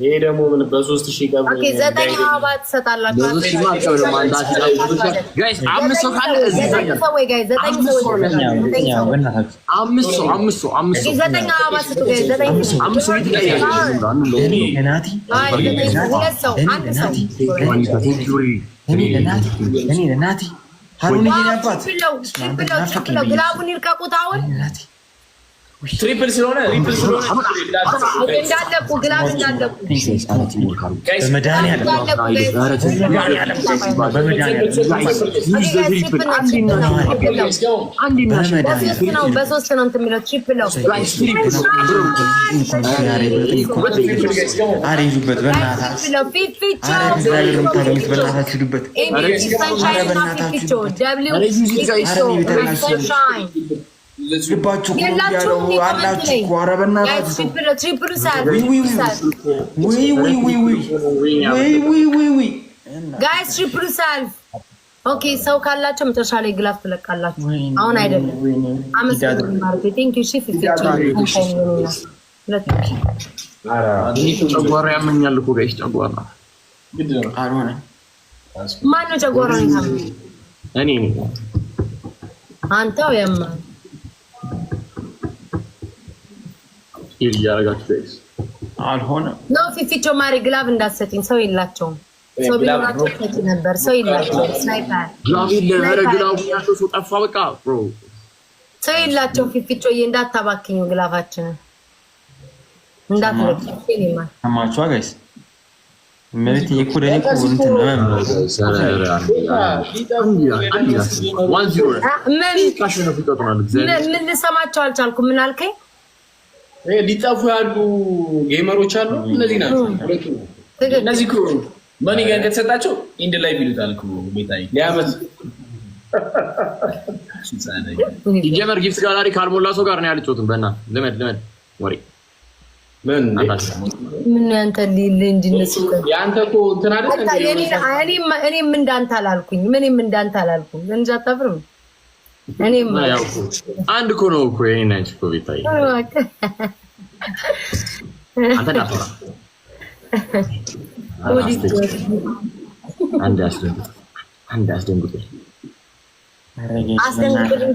ይሄ ደግሞ ምን በ3000 ቀብር ኦኬ 9 አበባ ትሰጣላችሁ። በ3000 ማለት ነው ማንዳት ጋይስ 5 ሰው ካለ እዚህ ይታያል። 9 ሰው ትሪፕል ስለሆነ እንዳለቁ ግላብ እንዳለቁ በመድኃኒዓለም በሶስት ነው እንትን የሚለው ትሪፕል ነው። አሪዙበት ልባችሁ ያለው አላችሁ እኮ ኧረ በእናታችሁ ጋይስ ትሪፕል ሳልፍ ኦኬ። ሰው ካላችሁ መጨረሻ ላይ ግላፍ ትለቃላችሁ። አሁን አይደለም። አመሰግናለሁ ማርኬ ቴንክ ዩ ሺፍ ጨጓራ ያመኛል እኮ ጋይስ ጨጓራ አልሆነ። ማነው ጨጓራ ነው? እኔ አንተው ያማል ያረጋችሁ ጋይስ አልሆነ ነው። ፊፊቾ ማሪ ግላቭ እንዳትሰጪኝ። ሰው የላቸውም። ሰው ቢኖራቸው ሰጪ ነበር። ሰው የላቸውም። ስናይፐር ግላቭ ይለረ ግላቭ ያለው ሰው ጠፋ። በቃ ብሮ ሰው የላቸውም። ፊፊቾዬ እንዳታባክኙ ግላቫችንን እንዳትለቅኝ። እኔማ አማቹ ጋይስ ማለት የኮደኔ ኮንት ነው ምን ልሰማቸው አልቻልኩም። ምን አልከኝ? ሊጠፉ ያሉ ጌመሮች አሉ። እነዚህ ናቸው እነዚህ ክሩ ማን ይገን ከተሰጣቸው ኢንድ ላይ ቢሉታል ክሩ ቤታይ ሊያመት ይጀመር ጊፍት ጋላሪ ካልሞላ ሰው ጋር ነው ያልጮትን በእና ለመድ ወሬ ምን አንተ ሊል እንድነሱ ያንተ እኮ እንትን አይደል? እኔም እንዳንተ አላልኩኝ። ምንም እንዳንተ አላልኩም። እንጃ አታፍርም። እኔም አንድ እኮ ነው እኮ የኔ ናይት እኮ ቤታይ አንተ ዳፈራ አንድ አስደንግጥ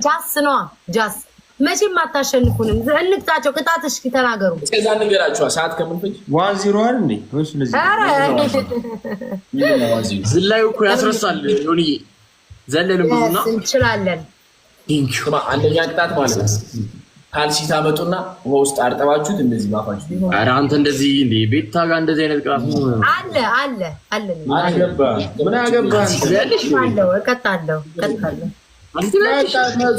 ጃስ ነው ጃስ መቼም አታሸንፉንም። እንቅጣቸው። ቅጣት እስኪ ተናገሩ። እስከዛ እንገራችሁ ሰዓት ከምንፈጅ 1-0 አይደል እንዴ? ወይስ ለዚህ ዝላዩ እኮ ያስረሳል። ዮኒ ዘለንም ብዙና እንችላለን። አንደኛ ቅጣት ማለት ነው። ካልሲ ታመጡና ውሃ ውስጥ አርጠባችሁት እንደዚህ ባፋችሁ። ኧረ አንተ እንደዚህ እንዴ ቤታ ጋር እንደዚህ አይነት ቅጣት አለ። ምን አገባ ያለሽ አለው። እቀጣለሁ።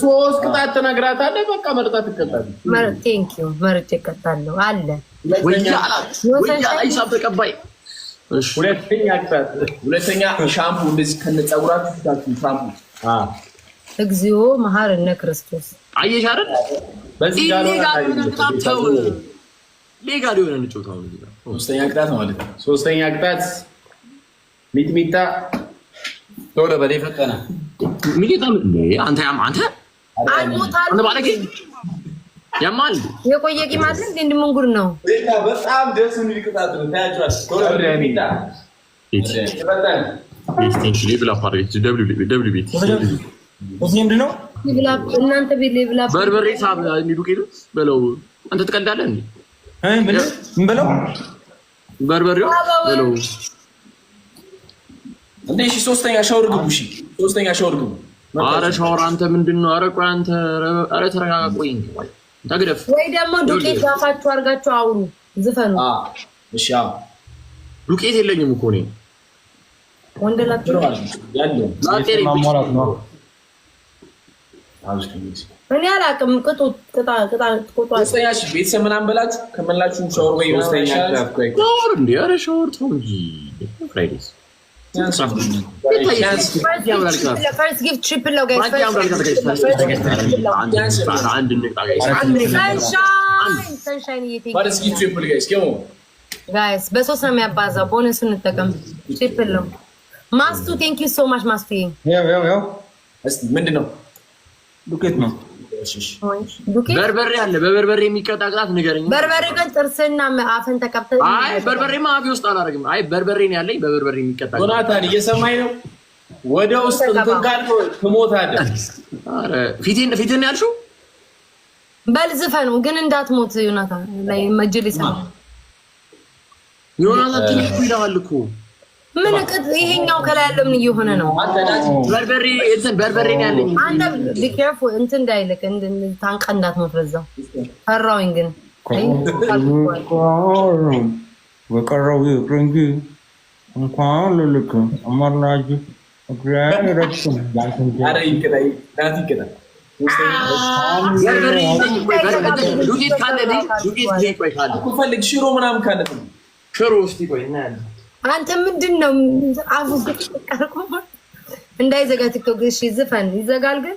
ሶስት ቅጣት ትነግራታለህ። በቃ መርጣ ትቀጣለህ። ቴንኪው መርጬ እቀጣለሁ። አለ ወያ ሂሳብ ተቀባይ። ሁለተኛ ቅጣት፣ ሁለተኛ ሻምፑ እንደዚህ ከነፀጉራችሁ ፊታችሁ ሻምፑ። እግዚኦ መሐረነ ክርስቶስ። አየሽ አይደል? በዚህ ጋር ሌጋል የሆነ እንጫወታው። ሶስተኛ ቅጣት ማለት ነው። ሶስተኛ ቅጣት ሚጥሚጣ ቶሎ በላይ ፈጠና ሚጥሚጣ አንተ ባለጌ ያማል የቆየ ቂም አይደል እንዴ? ምን ጉድ ነው? በጣም ደስ የሚል ቅጣት ነው። ታያችኋል። ቶሎ በላይ ሚጥሚጣ ምንድን ነው እናንተ ቤት ላይ ብላ በርበሬ ሳብ ዱቄት በለው። አንተ ትቀዳለህ እንዴ? ምን በለው በርበሬው በለው እንዴ? እሺ ሶስተኛ ሻወር ግቡ። እሺ ሶስተኛ ሻወር ግቡ። ኧረ ሻወር አንተ ምንድነው? ኧረ ቆይ አንተ ኧረ ተረጋጋ። ቆይ ታግደፍ ወይ ደግሞ ዱቄት ዛፋችሁ አድርጋችሁ አውሩ፣ ዝፈኑ። እሺ ዱቄት የለኝም እኮ እኔ ወንደላችሁ ያለው ማሟላት ነው። እኔ አላውቅም። ቅጣ ቤተሰብ ምናምን በላችሁ ከመላችሁ ሻወር ወይ ሶስተኛ ሻወር እንዴ? ኧረ ሻወር ተው እንጂ ፍራይዴስ በሶስት ነው የሚያባዛው። ቦነሱን እንጠቀም። ትሪፕል ነው። ማስቱ ቴንክ ዩ ሶ ማች ማስቱ። ምንድን ነው? ዱቄት ነው። በርበሬ አለ። በበርበሬ የሚቀጣ ቅጣት ንገረኝ። በርበሬ ግን ጥርስና አፍን ተቀብተህ። አይ በርበሬማ አፌ ውስጥ አላደርግም። አይ በርበሬ ነው ያለኝ። በበርበሬ የሚቀጣ ዮናታን እየሰማኝ ነው? ወደ ውስጥ እንትን ካልኩ ትሞታለህ። ኧረ ፊቴን ያልሽው በልዝፈ ነው ግን እንዳትሞት ዮናታን። ላይ መጅል ይሰማል። ዮናታን ትንሽ ይላል እኮ ምን ይሄኛው ከላይ ያለው ምን እየሆነ ነው? በርበሬ ነው ያለኝ። አንተ ቢኬርፉ እንትን እንዳይልክ ታንቀ እንዳትሞት በዛው። ፈራውኝ ግን በቀረው ይቅርንጂ እንኳን ልልክ አማላጅ ሽሮ ምናምን ካለ ሽሮ እስኪ ቆይ እናያለን። አንተ ምንድን ነው አፉ ቀርቆ እንዳይዘጋ ቲክቶክ። እሺ ዝፈን ይዘጋል ግን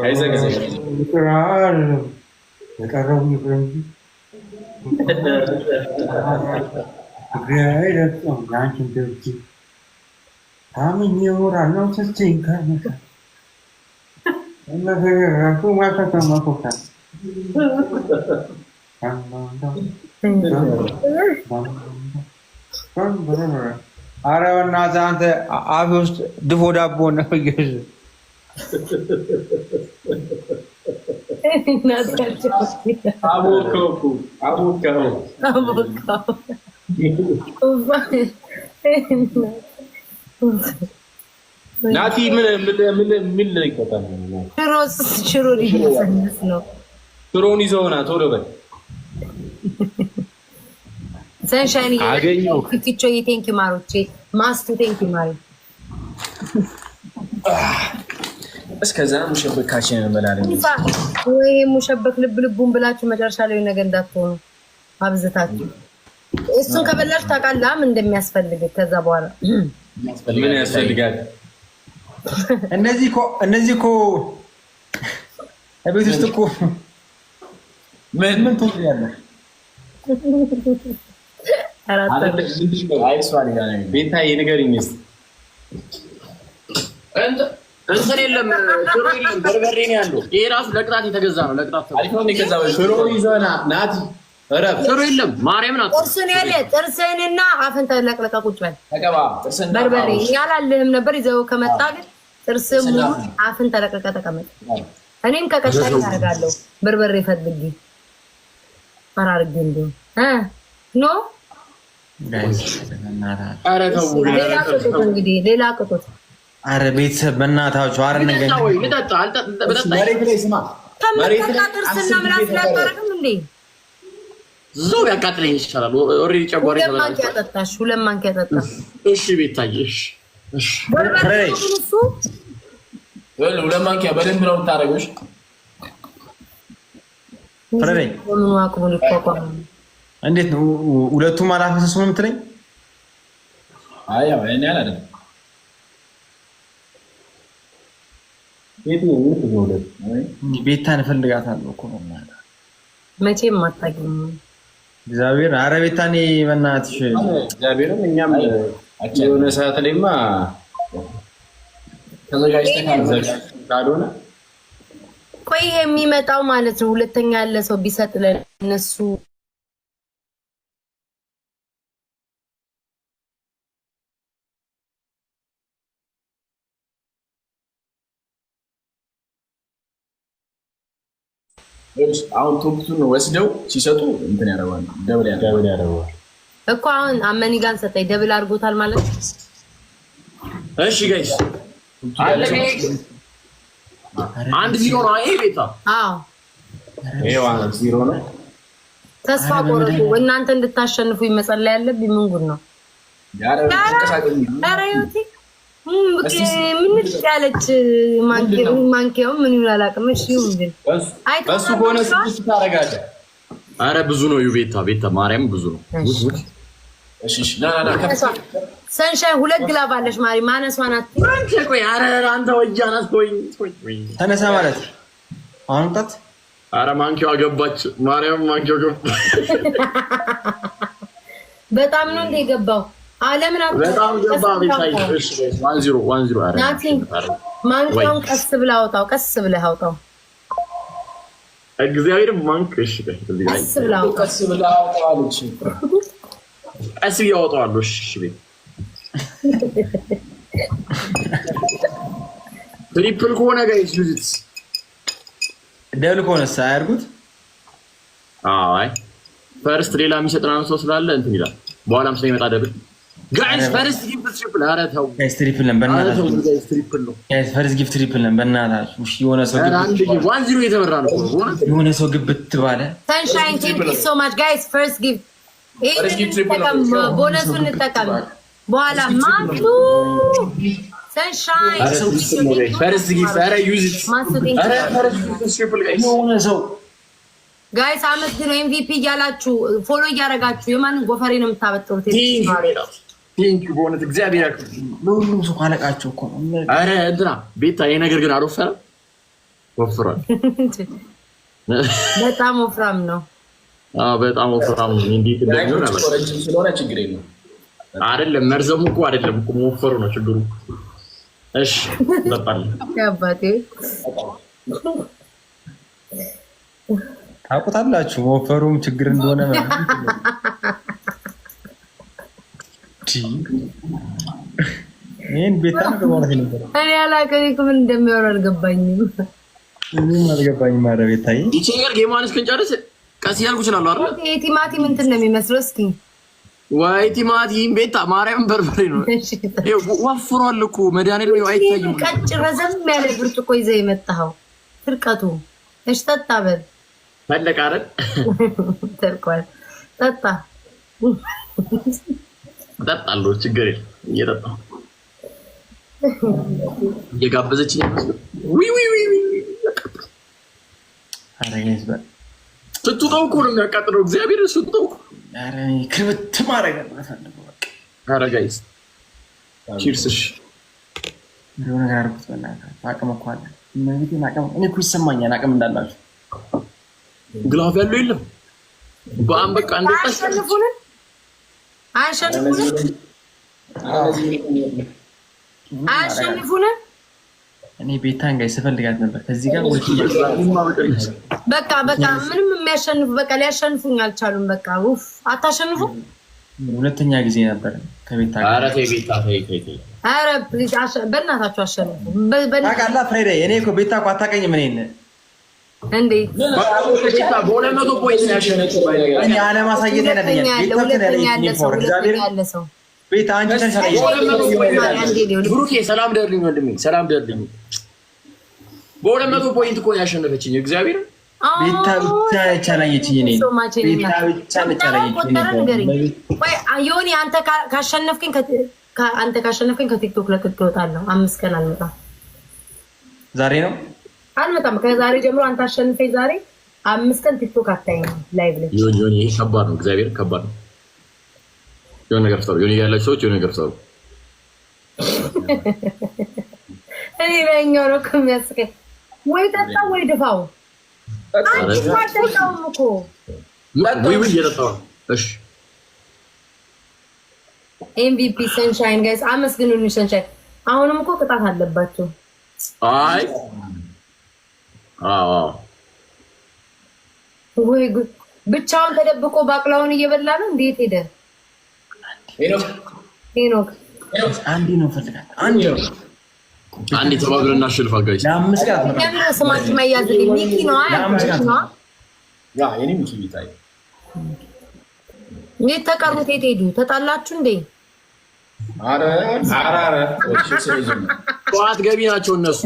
አይዘጋም። የቀረው ይቅርንጂ ኧረ በእናትህ አንተ አፌ ውስጥ ድፎ ዳቦ ነው። ናቲ ምን ይቆጣል? ሽሮ ሊሰንስ ነው። ሽሮውን ይዘውና ቶሎ በል ሰንሻይን አገኘው። ፊክቾ ቴንኪ ማሮቼ ማስቱ ቴንኪ ማሪ። እስከዛ ሙሸበካችን እንበላለን ወይ ሙሸበክ ልቡን ብላችሁ መጨረሻ ላይ ነገር እንዳትሆኑ አብዝታችሁ። እሱን ከበላሽ ታውቃለህ ምን እንደሚያስፈልግ። ከዛ በኋላ ምን ያስፈልጋል? እነዚህ እኮ ቤት ውስጥ እኮ ምን ትወያለህ? ቤታዬ ንገሪኝ እስኪ። እንትን የለም ሽሮ የለም፣ በርበሬ ነው ያለው። ይሄ ራሱ ለቅጣት የተገዛ ነው። ለቅጣት ሽሮ ይዘና ናቲ ሽሮ የለም። ማርያም ናት። ጥርስን ያለ ጥርስንና አፍን ተለቅለቃ ቁጭ በል ተቀባ። በርበሬ ያላልህም ነበር ይዘው ከመጣ ግን ጥርስም ሙሉ አፍን ተለቅለቃ ተቀመጥ። እኔም ከቀጣይ አደርጋለሁ በርበሬ ፈልጊ አራርግ እንዴ ኖ ኧረ ተው ሌላ ቅጡት ኧረ ቤተሰብ በእናታችሁ ኧረ ነገር መሬት ላይ ስማ ጥርስና ምላስ ላታረግም እንዴ ዞር ያቃጥለኝ ይሻላል ኦሬዲ ጨጓራ ሁለት ማንኪያ ጠጣሽ እሺ ቤታዬ እሺ ሁለት ማንኪያ በደንብ ነው የምታደርገው እንዴት ነው ሁለቱም አላፈሰሱም የምትለኝ? አይ ያው እኔ አላደረም ቤታን እፈልጋታለሁ እኮ ነው መቼም አታውቂም እግዚአብሔር ኧረ ቤታኔ በእናትሽ እግዚአብሔርን እኛም የሆነ ሰዓት ላይማ ተዘጋጅተን ካልሆነ ቆይ የሚመጣው ማለት ነው ሁለተኛ ያለ ሰው ቢሰጥ ለነሱ አሁን ቶፕቱን ወስደው ሲሰጡ እንትን ያደርጋሉ ደብል ያደርጋሉ እኮ አሁን አመኒ ጋር ሰጠኝ ደብል አድርጎታል ማለት ነው። እሺ ጋይስ አንድ ዚሮ ነው ይሄ ቤታ አዎ ይሄ አንድ ዚሮ ነው ተስፋ ቆረጡ እናንተ እንድታሸንፉ ይመጸለይ ያለብኝ ምን ጉድ ነው አራዩቲ ምን ያለች ማንኪያው ምን ይላል አቅምሽ ይሁን እሱ ሆነ ስድስት ታረጋለህ አረ ብዙ ነው ቤታ ማርያም ብዙ ነው እሺ ና ሰንሻይ ሁለት ግላብ አለሽ ማሪ ማነሷን አንተ ቆይ አረ አንተ ወጃናስ ቆይ ተነሳ ማለት አሁን ጣት አረ ማንኪያው ገባች ማርያም ማንኪያው ገባ በጣም ነው እንደ ገባው ዓለምን በጣም ገባ ቤታይ እሺ 10 አረ ማንኪያውን ቀስ ብለህ አውጣው ቀስ ብለህ አውጣው እግዚአብሔር ማንክ እሺ ቀስ ብለህ አውጣው አለች ቀስ ብለህ አውጣው እሺ ቤት ትሪፕል ከሆነ ጋይስ ዩዝት ደብል ከሆነስ አያርጉት አይ ፈርስት ሌላ የሚሰጥና ሰው ስላለ እንትን ይላል በኋላም ስለሚመጣ ደብል ጋይስ ፈርስት ጊፍት ትሪፕል አረ ተው ጋይስ ትሪፕል ነን በእናታችሁ ጋይስ ትሪፕል ነው ጋይስ ፈርስት ጊፍት ትሪፕል ነን በእናታችሁ እሺ የሆነ ሰው አንድ ጊዜ 1-0 የተመራ ነው የሆነ ሰው ግብት ባለ ሰንሻይን ቴንክ ዩ ሶ ማች ጋይስ ፈርስት ጊፍት ቦነሱን እንጠቀም በኋላ ማቱ ሰንሻይን ፈርስት ጊፍት አረ ዩዝ ኢት አረ ፈርስት ጊፍት ትሪፕል ጋይስ የሆነ ሰው ጋይስ አመስግኑ ኤምቪፒ እያላችሁ ፎሎ እያደረጋችሁ የማንን ጎፈሬ ነው የምታበጥሩት ቴንክ ዩ ቦነት እግዚአብሔር ያክብር ለሁሉም ሰው ካለቃቸው እኮ ነው አረ እንትና ቤታ ይሄ ነገር ግን አልወፈረም ወፍሯል በጣም ወፍራም ነው በጣም ወፍራም ነው እንዴት እንደሚሆን ረጅም ስለሆነ ችግር የለም አይደለም መርዘሙ እኮ አይደለም እኮ መወፈሩ ነው ችግሩ እሺ በጣም ያባቴ ታውቁታላችሁ መወፈሩም ችግር እንደሆነ ይሄን ቤታ ነው ማለት ነበር እኔ አላውቅም ምን እንደሚያወራ አልገባኝም ምንም አልገባኝም ማለት ቤታዬ ይቺ ነገር ጌማንስ ከንጨርስ ቀስ ያልኩ ይችላል አይደል ቲማቲም እንትን ነው የሚመስለው እስኪ ወይ ቲማቲም ቤታ ማርያም በርበሬ ነው ወፍሯል እኮ መድኃኒዓለም ነው አይታይም ቀጭ ረዘም ያለ ብርጭቆ ይዘህ የመጣኸው ፍርቀቱ እሺ ጠጣ በል ፈለቀ አይደል ተርቋል ጠጣ ጠጣለሁ ችግር የለም እየጠጣሁ እየጋበዘችኝ ዊ አረጋይስ በ ስትጠው እኮ ነው የሚያቃጥለው እግዚአብሔር ስትጠው አረ ክብት ማረግ አለበት በቃ አረጋይስ ቺርስሽ እንደሆነ ነገር አርኩት በእናትህ አቅም እኮ አለ እነዚህ አቅም እኔ እኮ ይሰማኛል አቅም እንዳላችሁ ግላፍ ያለው የለም በአም በቃ እንደጣሽ አሸንፉን እኔ ቤታን ጋር ስፈልጋት ነበር ከዚህ ጋር ወይ በቃ ምንም የሚያሸንፉ በቃ ሊያሸንፉኝ አልቻሉም በቃ ኡፍ አታሸንፉ ሁለተኛ ጊዜ ነበር ከቤታ ጋር ኧረ ተይ ቤታ ተይ ኧረ ፕሊዝ በእናታችሁ አሸንፉ ታውቃለህ ፍሬዴ እኔ እኮ ቤታ እኮ አታውቀኝም እኔን እንዴት በሁለት መቶ ፖይንት ያሸነፈው እኔ አለማሳየት ያለ ሰው ቤት አንቺ ብሩኬ ሰላም ደርልኝ ወንድሜ፣ ሰላም ደርልኝ። በሁለት መቶ ፖይንት እኮ ያሸነፈችኝ እግዚአብሔር ቤታ ብቻ ቻላየችኝ እኔ ቤታ ብቻ ቻላየችኝ። ዮኒ አንተ ካሸነፍከኝ ከቲክቶክ ለቅቄ እወጣለሁ። 5 ቀን አልመጣም። ዛሬ ነው አልመጣም። ከዛሬ ጀምሮ አንተ አሸንፈኝ። ዛሬ 5 ቀን ቲክቶክ አታይም። ላይቭ ላይ ዮኒ ይሄ ከባድ ነው። እግዚአብሔር ከባድ ነው። የሆነ ነገር ፍጠሩ። ዮኒ ያላችሁ ሰዎች የሆነ ነገር ፍጠሩ። እኔ በእኛው ነው ከሚያስቀኝ። ወይ ጠጣ ወይ ድፋው። አንቺ ማጠጣው እኮ ወይ እየጠጣሁ። እሺ ኤምቪፒ ሰንሻይን ጋይስ አመስግኑልኝ። ሰንሻይን አሁንም እኮ ቅጣት አለባቸው። አይ ወይ ጉድ! ብቻውን ተደብቆ ባቅላውን እየበላ ነው። እንዴት ሄደ? ሄኖክ አንዴ ነው ፈልጋት አንዴ ተባብረን እናሸንፋ ጋይስ። ለ5 ቀን ለምን ስማችሁ ማያዝልኝ? ሚኪ ነው ያ የኔ ሚኪ ይታይ። ተቀሩት የት ሄዱ? ተጣላችሁ እንዴ? አረ ጠዋት ገቢ ናቸው እነሱ።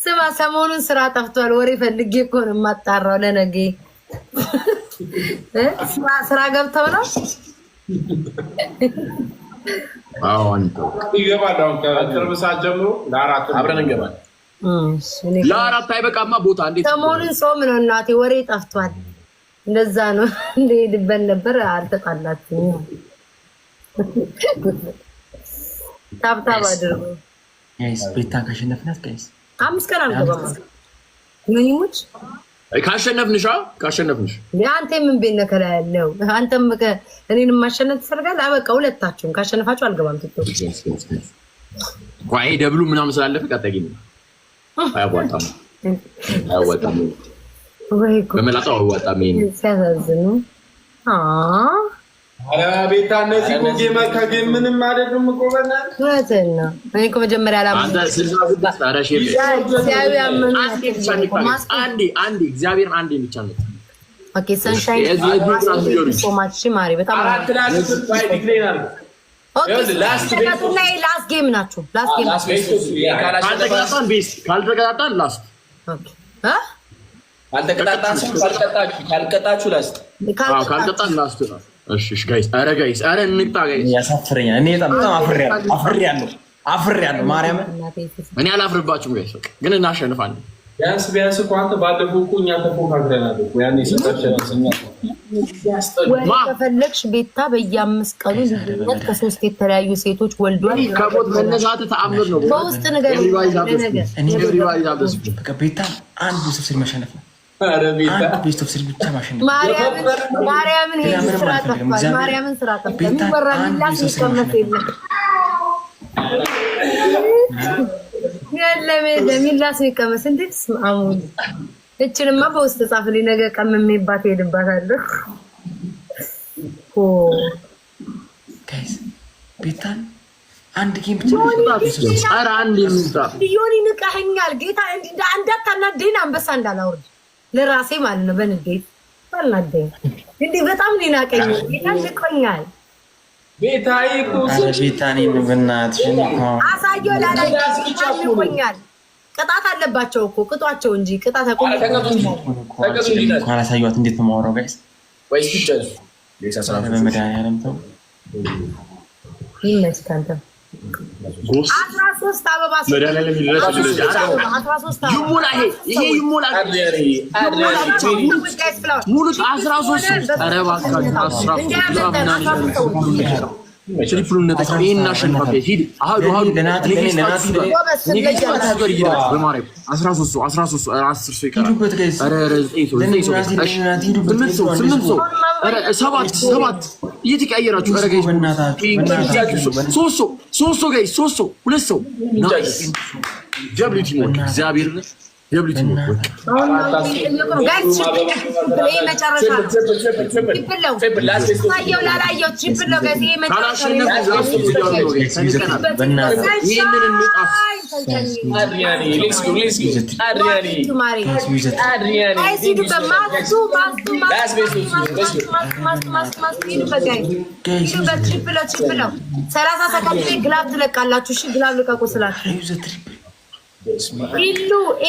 ስማ ሰሞኑን ስራ ጠፍቷል። ወሬ ፈልጌ እኮ ነው የማጣራው ለነገ። ስራ ገብተው ነው? አዎ አንተ ይገባል። አሁን ከቅርብ ሰዓት ጀምሮ ለአራት አብረን እንገባለን። ለአራት አይበቃማ ቦታ እንዴት? ሰሞኑን ጾም ነው እናቴ፣ ወሬ ጠፍቷል። እንደዛ ነው እንደ ሄድበት ነበር። አልተጣላችሁም? ታብታብ አድርጉ ጋይስ። ቤታን ካሸነፍናት ጋይስ 5 ቀን አልገባም። ምንይሙች ካሸነፍንሽ አንተ ምን ቤት ነህ ከላይ ያለው? አንተም እኔን ማሸነፍ ትፈልጋለህ? አበቃ ሁለታችሁም ካሸነፋችሁ አልገባም። ትጥቶ ቆይ ደብሉ ምናምን ስላለፈ ቀጣይ አያዋጣም። ወይ በመላጣው አያዋጣም። ሲያሳዝኑ አረ ቤታ እነዚህ እኮ ጌመር ከጌም ምንም አይደሉም እኮ በእናትህ። እውነትህን ነው። እኔ እኮ መጀመሪያ አንተ 66 አራሽ አንዴ እግዚአብሔርን አንዴ ብቻ ነው። ኦኬ ሰንሻይን ሶማች ማሪ በጣም አራት ላስት ባይ ዲክሌር አለ። ኦኬ ላስት ጌም ናችሁ። ላስት ጌም ካልተቀጣጣን ላስት ኦኬ ካልቀጣችሁ ላስት ካልቀጣን ላስት ነው። እሺ ጋይስ፣ አረ እንቅጣ ጋይስ። ያሳፍረኛል። እኔ በጣም አፍሬያለሁ። ማርያም እኔ አላፍርባችሁም ጋይስ፣ ግን እናሸንፋለን። ቢያንስ እኮ አንተ ባለፈው እኮ እኛ ተፎካክረናል እኮ ያኔ ሰጣችሁኝ። ከፈለግሽ ቤታ በየ5 ቀኑ ልዩነት ከ3 የተለያዩ ሴቶች ወልዷል። ከቦት መነሳት ተአምር ነው። በውስጥ ነገር ቤታ አንዱ ስብስብ መሸነፍ ነው። ቤስት ኦፍ ስሪ ብቻ ማሸነፍ ማርያምን ስራ ጠፍቷል። ማርያምን ስራ ጠፍቷል። የሚወራላት የሚቀመጥ የለም ለሚላስ የሚቀመስ እንዴት ስማሙን እችንማ በውስጥ ጻፍልኝ። ነገ ቀምሜባት ሄድባታለሁ። ጋይስ ቤታን አንድ ጌም ብቻ ኧረ አንድ የሚምጣ ዮኒ ንቀኸኛል። ጌታ እንዳታናደኝ አንበሳ እንዳላውርድ ለራሴ ማለት ነው። በንዴት ባልናደኝ እንዴ በጣም ሊናቀኝ ጌታ ንቆኛል። ቤታዬ እኮ ቤታኔ በእናትሽ አሳየው ላላይ ንቆኛል። ቅጣት አለባቸው እኮ ቅጧቸው እንጂ ቅጣት ካላሳዩት እንዴት ነው የማወራው? ጋይስ ወይስ ቢጨስ በመድኃኒዓለም ተው ይመስካንተ 13 አበባ ይሞላ ይሄ ይሞላ ሙሉ 13 ኧረ እባክህ 13 ትሪፕሉን ነጥብ ይሄን አሸንፋት ሂድ አሃዱ በማርያም 13 10 ሰው ይቀራል። ኧረ 7 እየተቀያየራችሁ ኧረ ጋይስ 3 ሰው ጋይስ 2 ሰው ደብሊው ቲም እግዚአብሔር የብሊቲ ነው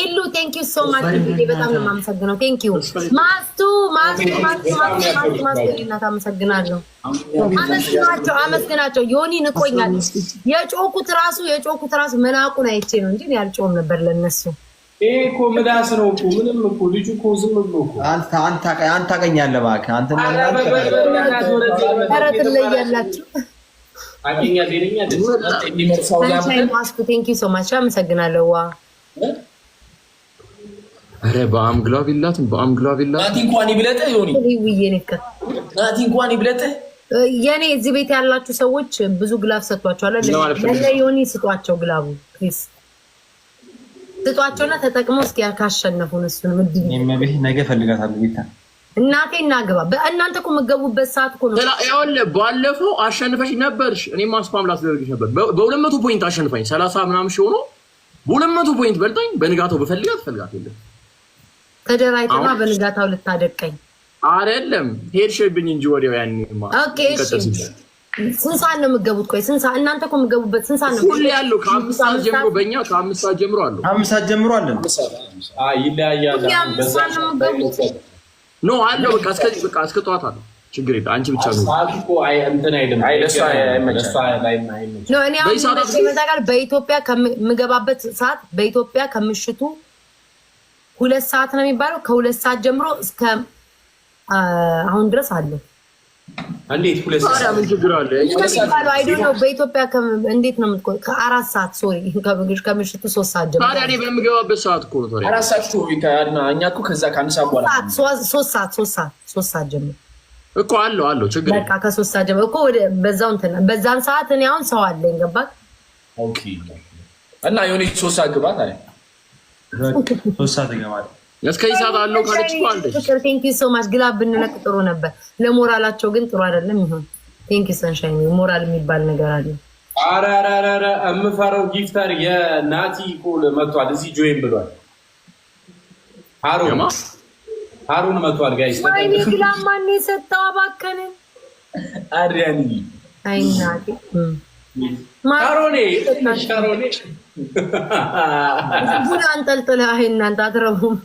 ኢሉ ቴንክ ዩ ሶ ማች በጣም ነው የማመሰግነው። ቴንክ ዩ ማስቱ እናት አመሰግናለሁ። አመስግናቸው ዮኒ ንቆኛል። የጮኩት ራሱ መናቁን አይቼ ነው እንጂ ያልጮም ነበር ለነሱ። ይሄ እኮ ምላስ ነው እኮ ምንም እኮ ልጁ እኮ ዝም ብሎ እኮ አንተ ታውቀኛለህ እባክህ አንተ ኧረ ትለያላችሁ። አገኛ ሌላኛ እንደሚመርሳው ጋር ማስኩ ቴንክ ዩ ሶ ማች አመሰግናለሁ። ዋ አረ በአምግላው ቢላትም ናቲ እንኳን ይብለጥ ዮኒ ናቲ እንኳን ይብለጥ የኔ እዚህ ቤት ያላችሁ ሰዎች ብዙ ግላፍ ሰጥቷቸዋል። ለዮኒ ስጧቸው፣ ግላቡ ፕሊዝ ስጧቸውና ተጠቅመው እስኪ ካሸነፉን እሱን ምድብ ነገ ፈልጋታለሁ ቤታ እናቴ እናገባ በእናንተ እኮ መገቡበት ሰዓት እኮ ነው። ያውለ ባለፈው አሸንፈሽ ነበርሽ። እኔ ማስፋም ላስደርግሽ ነበር። በ200 ፖይንት አሸንፈኝ 30 ምናምን ሆኖ በ200 ፖይንት በልጣኝ። በንጋታው በፈልጋት የለም ተደራይተማ በንጋታው ልታደቀኝ አይደለም ሄድሽብኝ እንጂ ወዲያው ያኔማ። ኦኬ እሺ ስንት ሰዓት ነው የምትገቡት? ቆይ ስንት ሰዓት እናንተ እኮ የምትገቡበት ስንት ሰዓት ነው? ሁሌ ያለው ከ5 ሰዓት ጀምሮ በእኛ ከ5 ሰዓት ጀምሮ አለው። 5 ሰዓት ጀምሮ አለን። ይለያያል ኖ አለው በቃ እስከ ጠዋት አለው። ችግር የለም አንቺ ብቻ ነው እኮ አይ እንትን አይደለም አይለሷ ላይ ነው። እኔ አሁን በኢትዮጵያ ከምገባበት ሰዓት በኢትዮጵያ ከምሽቱ 2 ሰዓት ነው የሚባለው። ከ2 ሰዓት ጀምሮ እስከ አሁን ድረስ አለ። እንዴት 2 ሰዓት ምን ችግር አለ? አይ ዶንት ኖ በኢትዮጵያ እንዴት ነው የምትቆይ? ከ4 ሰዓት ሶሪ ከምሽቱ 3 ሰዓት ጀምሮ ታዲያ እኔ በምገባበት ሰዓት እኮ ነው። ታዲያ 4 ሰዓት ነው ይታያልና እኛ እኮ ከዛ ከአንድ ሰዓት በኋላ 3 ሰዓት ጀምሮ እኮ አለው ችግር በቃ ከ3 ሰዓት ጀምሮ እኮ ወደ በዛው እንትን በዛን ሰዓት እኔ አሁን ሰው አለኝ ገባክ? ኦኬ እና ዮኒ 3 ሰዓት ግባ ታዲያ 3 ሰዓት ገባል። እስከዚህ ሰዓት አለው ካለች እኮ አለች። ቴንክ ዩ ሶ ማች ግላብ ብንለቅ ጥሩ ነበር። ለሞራላቸው ግን ጥሩ አይደለም ይሆን። ቴንክ ዩ ሰንሻይን ሞራል የሚባል ነገር አለ። አራራራ እምፈራው ጊፍተር የናቲ ኮል መጥቷል። እዚህ ጆይን ብሏል። ሃሩን መጥቷል ጋይስ። ወይኔ ግላብ ማን የሰጠው አባከንን አድሪያኒ አይ ናቲ ሃሮኔ ቡና አንጠልጥለህ አይ እናንተ አትረቡም።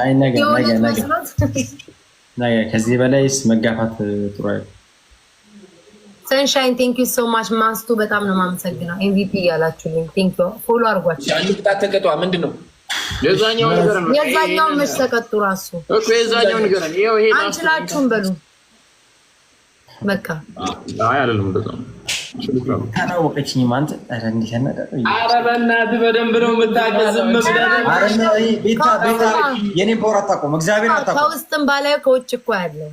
አይ ነገ ከዚህ በላይስ መጋፋት ጥሩ አይደል። ሰንሻይን ቴንክ ዩ ሶ ማች ማስቱ በጣም ነው የማመሰግነው። ኤምቪፒ ያላችሁልኝ ቴንክ ዩ ፎሎ አድርጓችሁ። አንድ ቅጣት ተቀጧ ምንድነው? የዛኛው ነገር ነው። የዛኛው መች ተቀጡ ራሱ እኮ የዛኛው ነገር ነው። ይሄ አንችላችሁም በሉ በቃ አይ አይደለም እንደዛ ታናወቀችኝ ማንተ እንዲሸና ኧረ በእናትህ በደንብ ነው የምታገዝም ብለህ ቤታ የኔ ፓወር አታውቀውም። እግዚአብሔር አታውቀውም። ከውስጥም ባላይ ከውጭ እኮ ያለው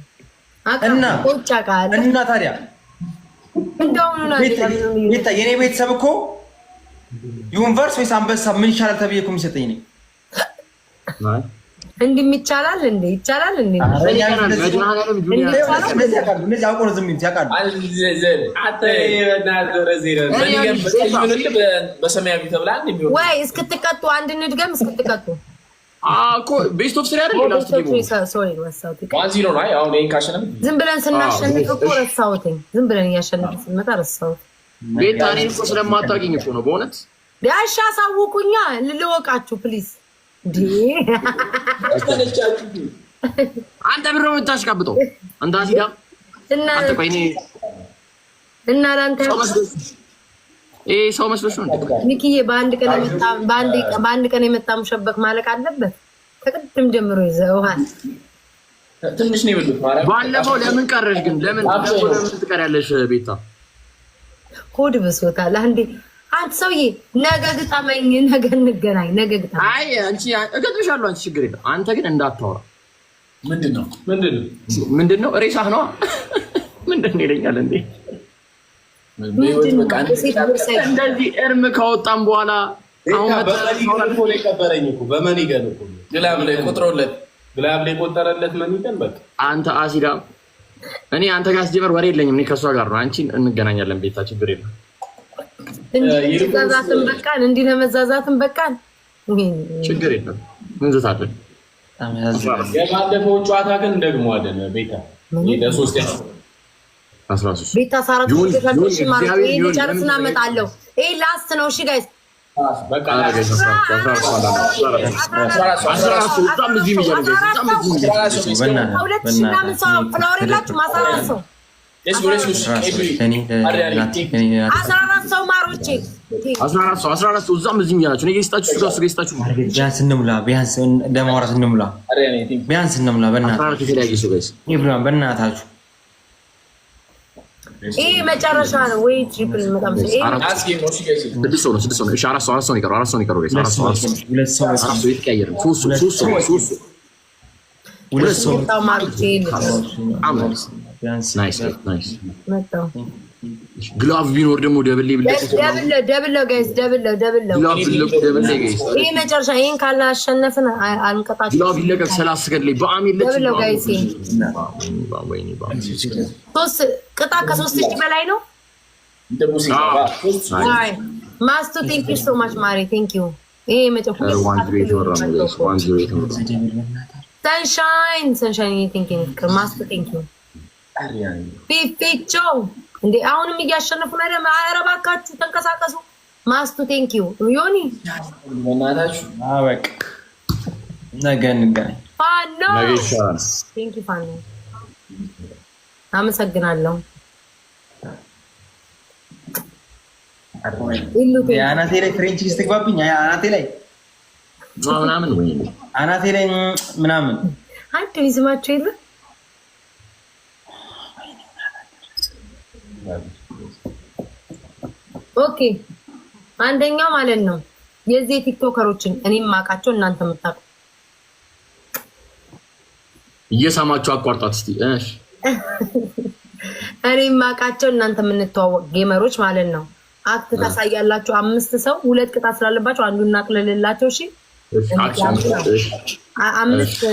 እና ከውጭ አውቃለሁ እና ታዲያ ቤታ የኔ ቤተሰብ እኮ ዩኒቨርስ ወይስ አንበሳ ምን ይሻላል ተብዬ እኮ የሚሰጠኝ ነኝ። እንዲህ ይቻላል እንዴ? ይቻላል እንዴ? ወይ እስክትቀጡ አንድ እንድገም እስክትቀጡ ቤስት ኦፍ ስሪ አይደል? ዝም ብለን ስናሸንፍ እኮ ረሳሁትኝ። ዝም ብለን እያሸነፍን ስንመጣ ረሳሁት። ቤታ እኔን እኮ ስለማታውቂኝ እኮ ነው በእውነት። ቢያሻ አሳውቁኛ ልወቃችሁ ፕሊዝ። አንተ ብሮ የምታሽቃብጠው አንተ አሲዳ አንተ ቆይ እና ላንተ ሰው መስሎሽ ነው ሚኪዬ። በአንድ ቀን የመጣ ሙሸበክ ማለቅ አለበት። ከቅድም ጀምሮ ይዘውሃል። ትንሽ ነው ይብሉ ባለፈው ለምን ቀረሽ ግን? ለምን ትቀሪያለሽ ቤታ? ሆድ ብሶታል አንዴ። አንተ ሰውዬ ነገ ግጠመኝ፣ ነገ እንገናኝ፣ ነገ ግጠመኝ። አይ አንቺ እገጥምሻለሁ፣ አንቺ ችግር የለም። አንተ ግን እንዳታወራ። ምንድነው ሬሳህ ነው ምንድነው ይለኛል እንዴ? እንደዚህ እርም ካወጣም በኋላ በመኒገን እኮ ግላብ ላይ ቆጥሮለት ግላብ ላይ ቆጠረለት መኒገን በቃ አንተ አሲዳ እኔ አንተ ጋር ስጀመር ወሬ የለኝም። እኔ ከሷ ጋር ነው። አንቺን እንገናኛለን ቤታ ችግር የለም። እንዲዛዛትን በቃን እንዲህ ለመዛዛትን በቃን ችግር የለም። እንዝታለን። የባለፈው ጨዋታ ግን ደግሞ አይደለ ቤታ ለሶስት ያስ 13 ቤታ ሳራቱ ተፈልሽ ማለት ነው። ጨርስና እመጣለሁ። ይሄ ላስት ነው። እሺ ጋይስ በቃ በእናታችሁ ይሄ መጨረሻ ነው ወይ ትሪፕል መጣም ነው። ስድስት ነው። እሺ አራት ሰው ይቀረው። አራት ሰው ይቀረው። ግላቭ ቢኖር ደግሞ ደብል ጋይስ ይሄ መጨረሻ ይሄን ካላሸነፍን አንቀጣችሁ። ግላቭ ይለቀቅ 30 ሰከንድ ላይ በአሚል ጋይስ ሶስት ቅጣ ከ3000 በላይ ነው። ማስቱ ቴንክ ዩ ሶ ማች ማሪ ቴንክ ዩ። ይሄ መጨረሻ ሰንሻይን ቴንክ ዩ ማስቱ ቴንክ ዩ ፊፊቾ እንዴ አሁንም እያሸነፉ ነው አይደል? ኧረ እባካችሁ ተንቀሳቀሱ። ማስቱ ቴንክ ዩ ዮኒ በእናታችሁ በቃ ነገ እንገናኝ። ፋኖ ቴንክ ዩ ፋኖ አመሰግናለሁ። አናቴ ላይ ፍሬንች ስትግባብኝ አናቴ ላይ ምናምን አንድ ይስማቸው የለ ኦኬ አንደኛው ማለት ነው የዚህ ቲክቶከሮችን እኔም ማቃቸው እናንተ የምታውቁ እየሰማችሁ አቋርጣት እስቲ እሺ እኔም ማቃቸው እናንተ የምንተዋወቅ ጌመሮች ማለት ነው። አክት ታሳያላችሁ 5 ሰው 2 ቅጣት ስላለባችሁ አንዱን እናቅልልላቸው። እሺ 5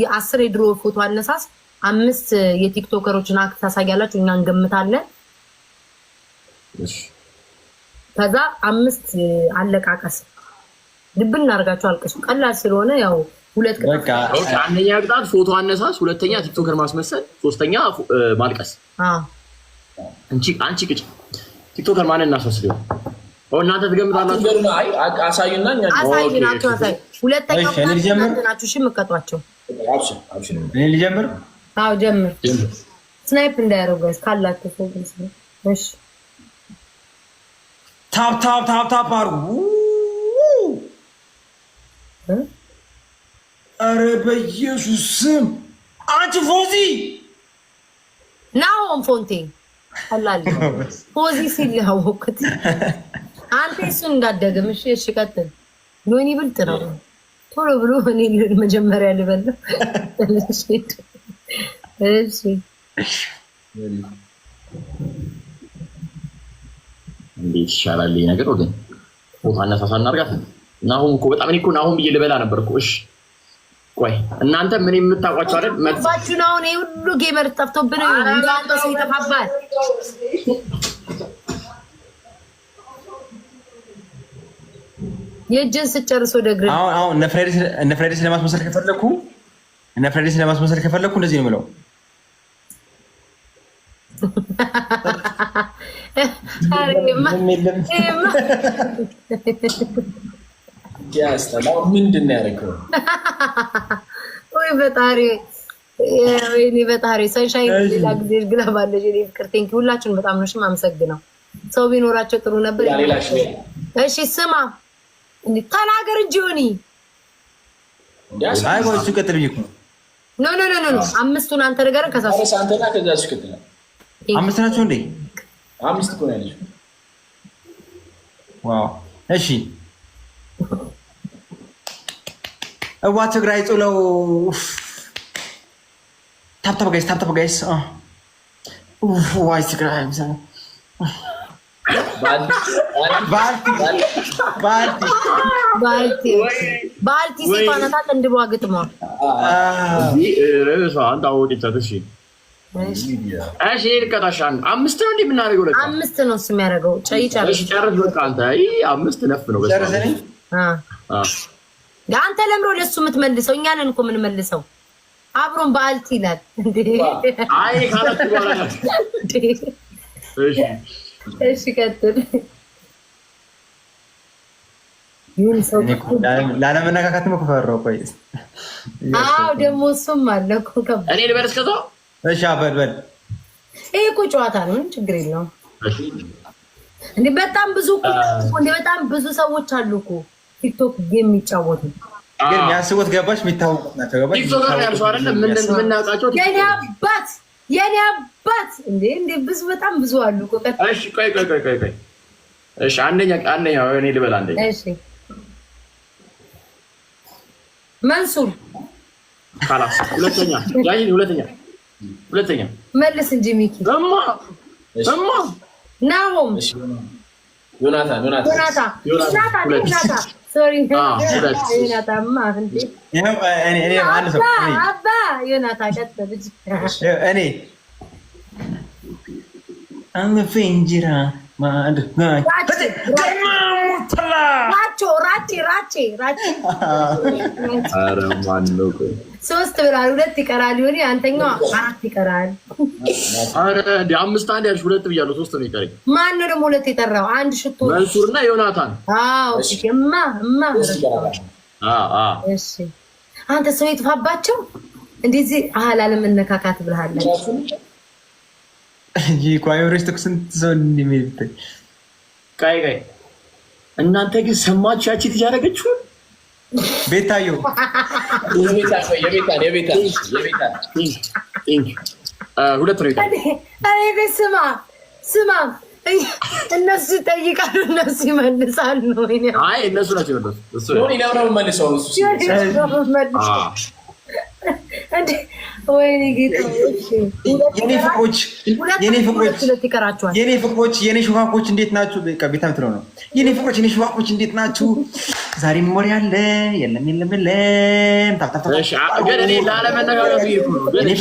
የ10 የድሮ ፎቶ አነሳስ 5 የቲክቶከሮችን አክት ታሳያላችሁ እኛ እንገምታለን። ከዛ 5 አለቃቀስ ድብን እናርጋችሁ አልቅሱ። ቀላል ስለሆነ ያው 2 ቅጣት ኦኬ። አንደኛ ቅጣት ፎቶ አነሳስ፣ ሁለተኛ ቲክቶከር ማስመሰል፣ ሶስተኛ ማልቀስ። አንቺ ቅጭ ቲክቶከር ማን እናስመስለው? እናንተ ትገምታላችሁ። አይ አሳዩና እኛ አሳዩናችሁ አሳይ። ሁለተኛው እናንተ ናችሁ እሺ የምትቀጧቸው። እኔ ልጀምር? አዎ ጀምር። ስናይፕ እንዳያረጉ ጋይስ ካላችሁ ፎከስ ነው። እሺ ታፕ አርጉ። ኧረ በኢየሱስ ስም አንቺ ፎዚ ናሆም ፎንቴ አላለ ፎዚ ሲል ያወቅኩት አንተ እሱን እንዳደገም። እሺ ቀጥል። ሎኒ ብልጥ ነው ቶሎ ብሎ እኔ መጀመሪያ ልበል። እሺ እንዴት ይሻላል ይሄ ነገር ወገን? ፎቶ አነሳሳ እናርጋት። ናሆም እኮ በጣም እኔ እኮ ናሆም ብዬ ልበላ ነበር እኮ። እሺ ቆይ እናንተ ምን የምታውቋቸው አይደል? መጥፋችሁ ነው። እኔ ሁሉ ጌመር ጠፍቶብን እንዳንተ ሰው ይተፋባል። የእጅን ስጨርስ ወደ ግሬ አሁን እነ ፍሬዲስ ለማስመሰል ከፈለኩ እንደዚህ ነው የምለው። ምንድን ነው ያደረገው? ወይ በጣሪ ወይኔ በጣሪ ሰንሻይን ሌላ ጊዜ ግላባለሽ። እኔ ፍቅር ቴንኪ ሁላችሁን በጣም ነው የማመሰግነው። ሰው ቢኖራቸው ጥሩ ነበር። እሺ ስማ እንዴ ተናገር እንጂ ሆኒ አይ ወይ እሱ ቀጥል ብዬሽ ኖ 5ቱን አንተ ነገርን ከሳስ አንተና ከዛሽ ከተና 5 ናቸው እንዴ? 5 እኮ ነው ያለሽ። ዋው እሺ እዋ ትግራይ ጥለው ታፕ ጋይስ ዋይ ትግራይ ባልቲ ሴቷ ናት። እንድቧ ግጥሟ ርዕሷን ታወቂቻት። እሺ እሺ ልቀጣሽ። 5 ነው እንዴ የምናደርገው? ለካ 5 ነው እሱ የሚያደርገው። ጨርስ በቃ አንተ። አይ 5 ነፍ ነው በቃ። አንተ ለምሮ ለሱ የምትመልሰው እኛ ነን እኮ የምንመልሰው። አብሮን ባልቲ ይላል እንዴ? አይ ካላት በኋላ እሺ ቀጥል። ይሁን ሰው ላለመነካካት ነው ከፈራው። ቆይ አዎ ደግሞ እሱም አለ እኮ እኔ ልበልስ ከዛ። እሺ በል ይሄ እኮ ጨዋታ ነው፣ ችግር የለውም። እንዴ በጣም ብዙ ሰዎች አሉ እኮ ቲክቶክ ጌም የሚጫወቱ ግን የሚያስቡት ገባሽ፣ የሚታወቁት ናቸው። ገባሽ ቲክቶክ ላይ ያልሱ አይደለም ምን እናውቃቸው። የኔ አባት እንዴ ብዙ በጣም ብዙ አሉ እኮ። እሺ ቆይ እሺ አንደኛ እኔ ልበል። አንደኛ እሺ መንሱር خلاص። ሁለተኛ መልስ እንጂ ሚኪ እማ ናሆም ዮናታን ሶሪ ዮናታን ቀጥል። እኔ አንፈንጅራ ሶስት ብላል፣ 2 ይቀራል። ይሁን አንተኛው 4 ይቀራል። አረ 5 1 ያልሽ 2 ብያለሁ፣ 3 ነው ይቀረኝ። ማን ነው ደግሞ 2 የጠራው? አንድ ሽቶ መንሱርና ዮናታን። አዎ እሺ እሺ አንተ ሰው ይጥፋባቸው እንደዚህ አላለመነካካት ብለሃል እንጂ ኳይሮስት ስንት ሰው እንደሚልት ቀይ እናንተ ግን ሰማችሁ? ያቺ ትያረገችው ቤታዮ የቤታ ሁለት ነው ይታል። አይ ስማ እነሱ ይጠይቃሉ፣ እነሱ ይመልሳሉ። አይ እነሱ ናቸው ይመልሳሉ። እሱ ነው ይናውራው መልሰው እሱ የኔ ፍቅሮች የኔ ሹካኮች እንዴት ናችሁ? ቤታ ምትለው ነው። የኔ ፍቅሮች የኔ ሹካኮች እንዴት ናችሁ? ዛሬ ሜሞሪ አለ የለም። የኔ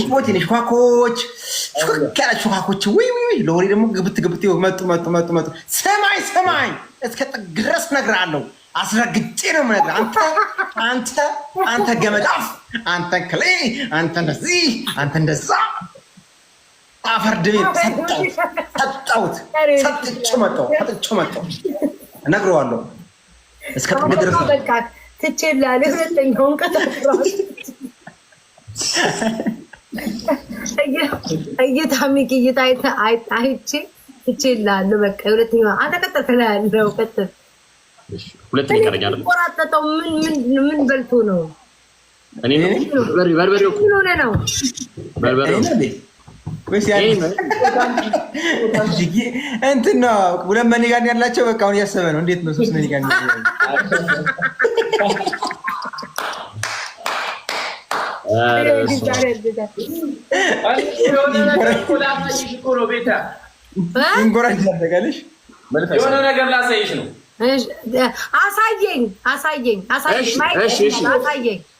ፍቅሮች የኔ ሹካኮች ሹክ ያላችሁ ሹካኮች ለወሬ ደግሞ ግብት መጡ። ሰማይ እስከ ጥግ ድረስ እነግርሃለሁ። አስረግጬ ነው የምነግርህ። አንተ ገመዳፍ፣ አንተ ክሌ፣ አንተ እንደዚህ፣ አንተ እንደዛ አፈር ድሜ ሰጥቼው መጣሁ እነግረዋለሁ። እስከ ጥግ ድረስ ትቼላለህ። ሁለተኛውን እየታሚቅ አይቼ ትቼላለህ። በቃ ሁለተኛው አንተ ቀጥል ያለው ቀጥል። ሁለተኛ ይቀርኛል። ቆራጠጠው ምን በልቶ ነው? እኔ በርበሬው ምን ሆነ ነው? በርበሬው ወይስ ያኔ እንትን ነው። ሁለት መኒ ጋር ያላቸው በቃ አሁን እያሰበ ነው። እንዴት ነው 3 መኒ ጋር የሆነ ነገር ላሳይሽ ነው። አሳየኝ።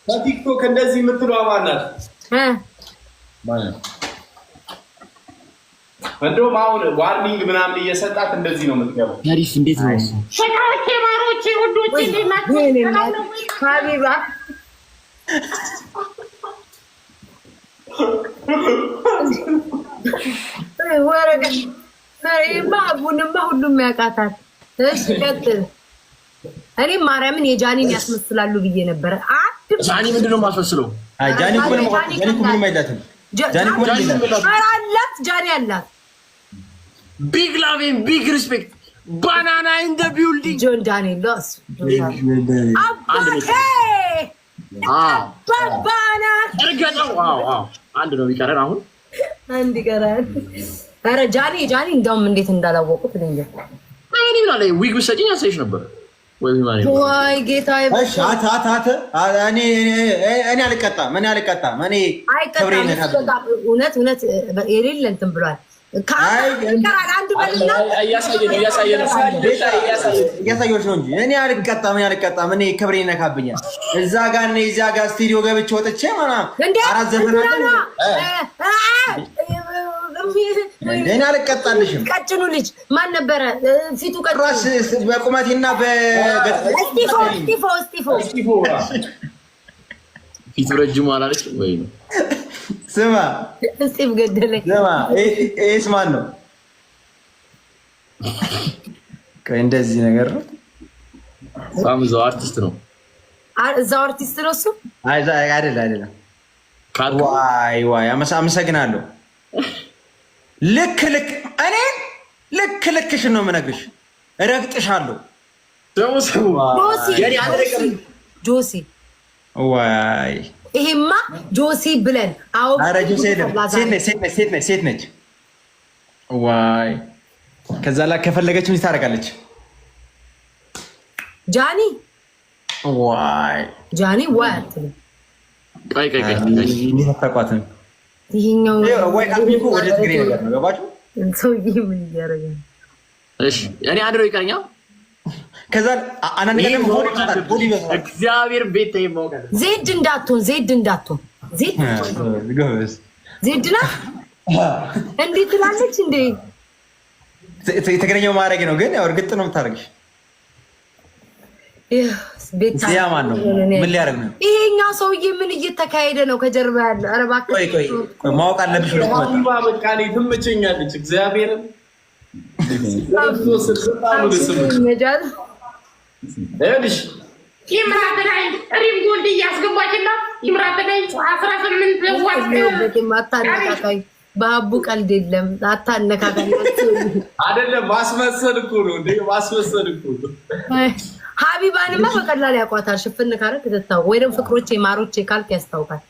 በቲክቶክ እንደዚህ የምትለው አማናት እንደውም አሁን ዋርኒንግ ምናምን እየሰጣት እንደዚህ ነው የምትገባው። ታሪፍ እንዴት ነው? ሸካሮቼ ማሮቼ ውዶቼ እንዴት ናችሁ? ሀቢባ ወረቀት ቡንማ ሁሉም ያውቃታል። እሺ ቀጥል። እኔም ማርያምን የጃኒን ያስመስላሉ ብዬ ነበረ። ጃኒ ምንድን ነው የማስመስለው? ጃኒ እኮ ምንም አይላትም። ጃኒ አላት። ቢግ ላቭ ኤንድ ቢግ ሪስፔክት ባናና ኢን ዘ ቢልዲንግ ጆን ዳንኤል ሎስ ባባና እርገጠው። አንድ ነው የሚቀረን አሁን፣ አንድ ይቀራል። ኧረ ጃኒ እንደውም እንዴት እንዳላወቁት እንዴ! እኔ ምን አለ ዊግ ብትሰጪኝ አሳይሽ ነበር። ወይ ጌታዬ! እሺ እኔ አልቀጣም። እኔ እውነት የሌለ እንትን ብሏል። እያሳየሁሽ ነው እንጂ እኔ አልቀጣም። እኔ ክብሬ ይነካብኛል። እዛ ጋር እኔ እዚያ ጋር ስቱዲዮ ገብቼ ወጥቼ አራት ዘፈን እኔ አልቀጣልሽም። ቀጭኑ ልጅ ማን ነበረ? ፊቱ ቀጭኑ በቁመቴና እስጢፎ ፊቱ ረጅም አላለች ወይ? ስማ እስጢፍ ገደለኝ። ስማ ኤስ ማን ነው? እንደዚህ ነገር ነው። እዛው አርቲስት ነው። እዛው አርቲስት ነው እሱ። አይደለም። ዋይ አመሰግናለሁ። ልክ እኔ ልክሽን ነው የምነግርሽ። እረግጥሻለሁ። ጆሲ ዋይ ይሄማ ጆሲ ብለን ኧረ ጆሲ ሴት ነች። ዋይ ከዛ ላይ ከፈለገች ምን ታደርጋለች? ጃኒ ዋይ አትልም። ቀይ ታቋትም ይሄኛው ወይ አልኩ ወደ ትግሬ ነገር ነው። ገባችሁ? ሰውዬ ምን እያደረገ ነው? እሺ እኔ አንድ ነው ይቀርኛል። ከዛ አናንገለም ቦዲ እግዚአብሔር ቤት ተይማው ዜድ እንዳትሆን ዜድ ናት እንዴት ትላለች እንዴ? ትግረኛው ማድረግ ነው ግን ያው እርግጥ ነው የምታደርግሽ። ያ ማን ነው? ምን ሊያደርግ ነው? ይሄኛው ሰውዬ ምን እየተካሄደ ነው ከጀርባ ያለ? ኧረ እባክህ ቆይ ማወቅ አለብሽ። በቃ እኔ ትመቸኛለች እግዚአብሔርን ይምራተላይ ሪም ጎልድ እያስገባችና ይምራተላይ 18 አታነካካኝ። በአቡ ቀልድ የለም። አታነካካኝ አይደለም ማስመሰል እኮ ነው እንዴ? ማስመሰል እኮ ነው። ሀቢባንማ በቀላል ያቋታል። ሽፍን ካረክ ትታው ወይ ደግሞ ፍቅሮቼ ማሮቼ ካልክ ያስታውቃል።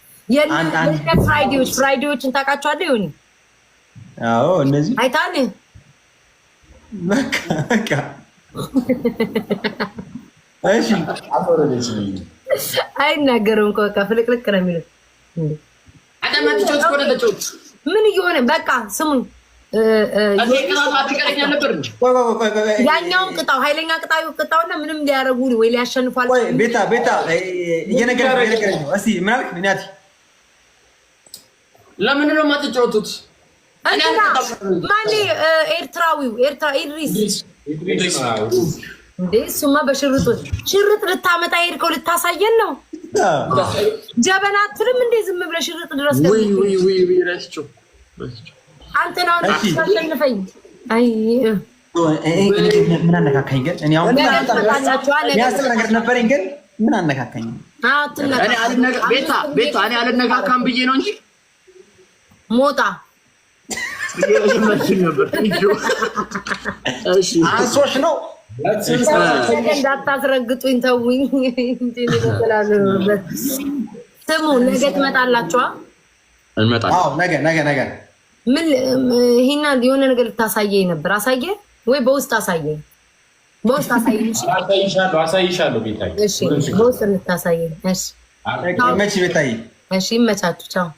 ፍራይዴዎችን ታውቃቸዋለህ? ይሁን አዎ እነዚህ አይታን በቃ እሺ አይናገርም እኮ በቃ ፍልቅልቅ ነው የሚሉት። ምን እየሆነ በቃ ስሙኝ። ያኛውን ቅጣው ኃይለኛ ቅጣውና ምንም ሊያረጉ ወይ ሊያሸንፏል። ቤታ እየነገረኝ ነው። እስኪ ምን አልክ? ናቲ ለምንድን ነው የማትጫወቱት? ማን ኤርትራዊው ኢድሪስ እንዴ? እሱማ በሽርጦች ሽርጥ ልታመጣ ሄድከው ልታሳየን ነው። ጀበና አትልም እንዴ? ዝም ብለህ ሽርጥ ድረስ አንተ ነው አሸንፈኝ። አይ ምን አነካካኝ ግን? እኔ አሁን የሚያስብ ነገር ነበረኝ ግን ምን አነካካኝ? ቤታ እኔ አልነካካም ብዬ ነው እንጂ ሞጣ አንሶሽ ነው እንዳታስረግጡኝ ተውኝ። ስሙ ነገ ትመጣላችኋ? ነገ ምን ይሄና የሆነ ነገር ልታሳየኝ ነበር። አሳየ ወይ በውስጥ አሳየኝ። በውስጥ አሳየኝ። አሳይሻለሁ ቤታዬ። እሺ በውስጥ እንታሳየኝ። እሺ መቼ ቤታዬ? እሺ ይመቻችሁ። ቻው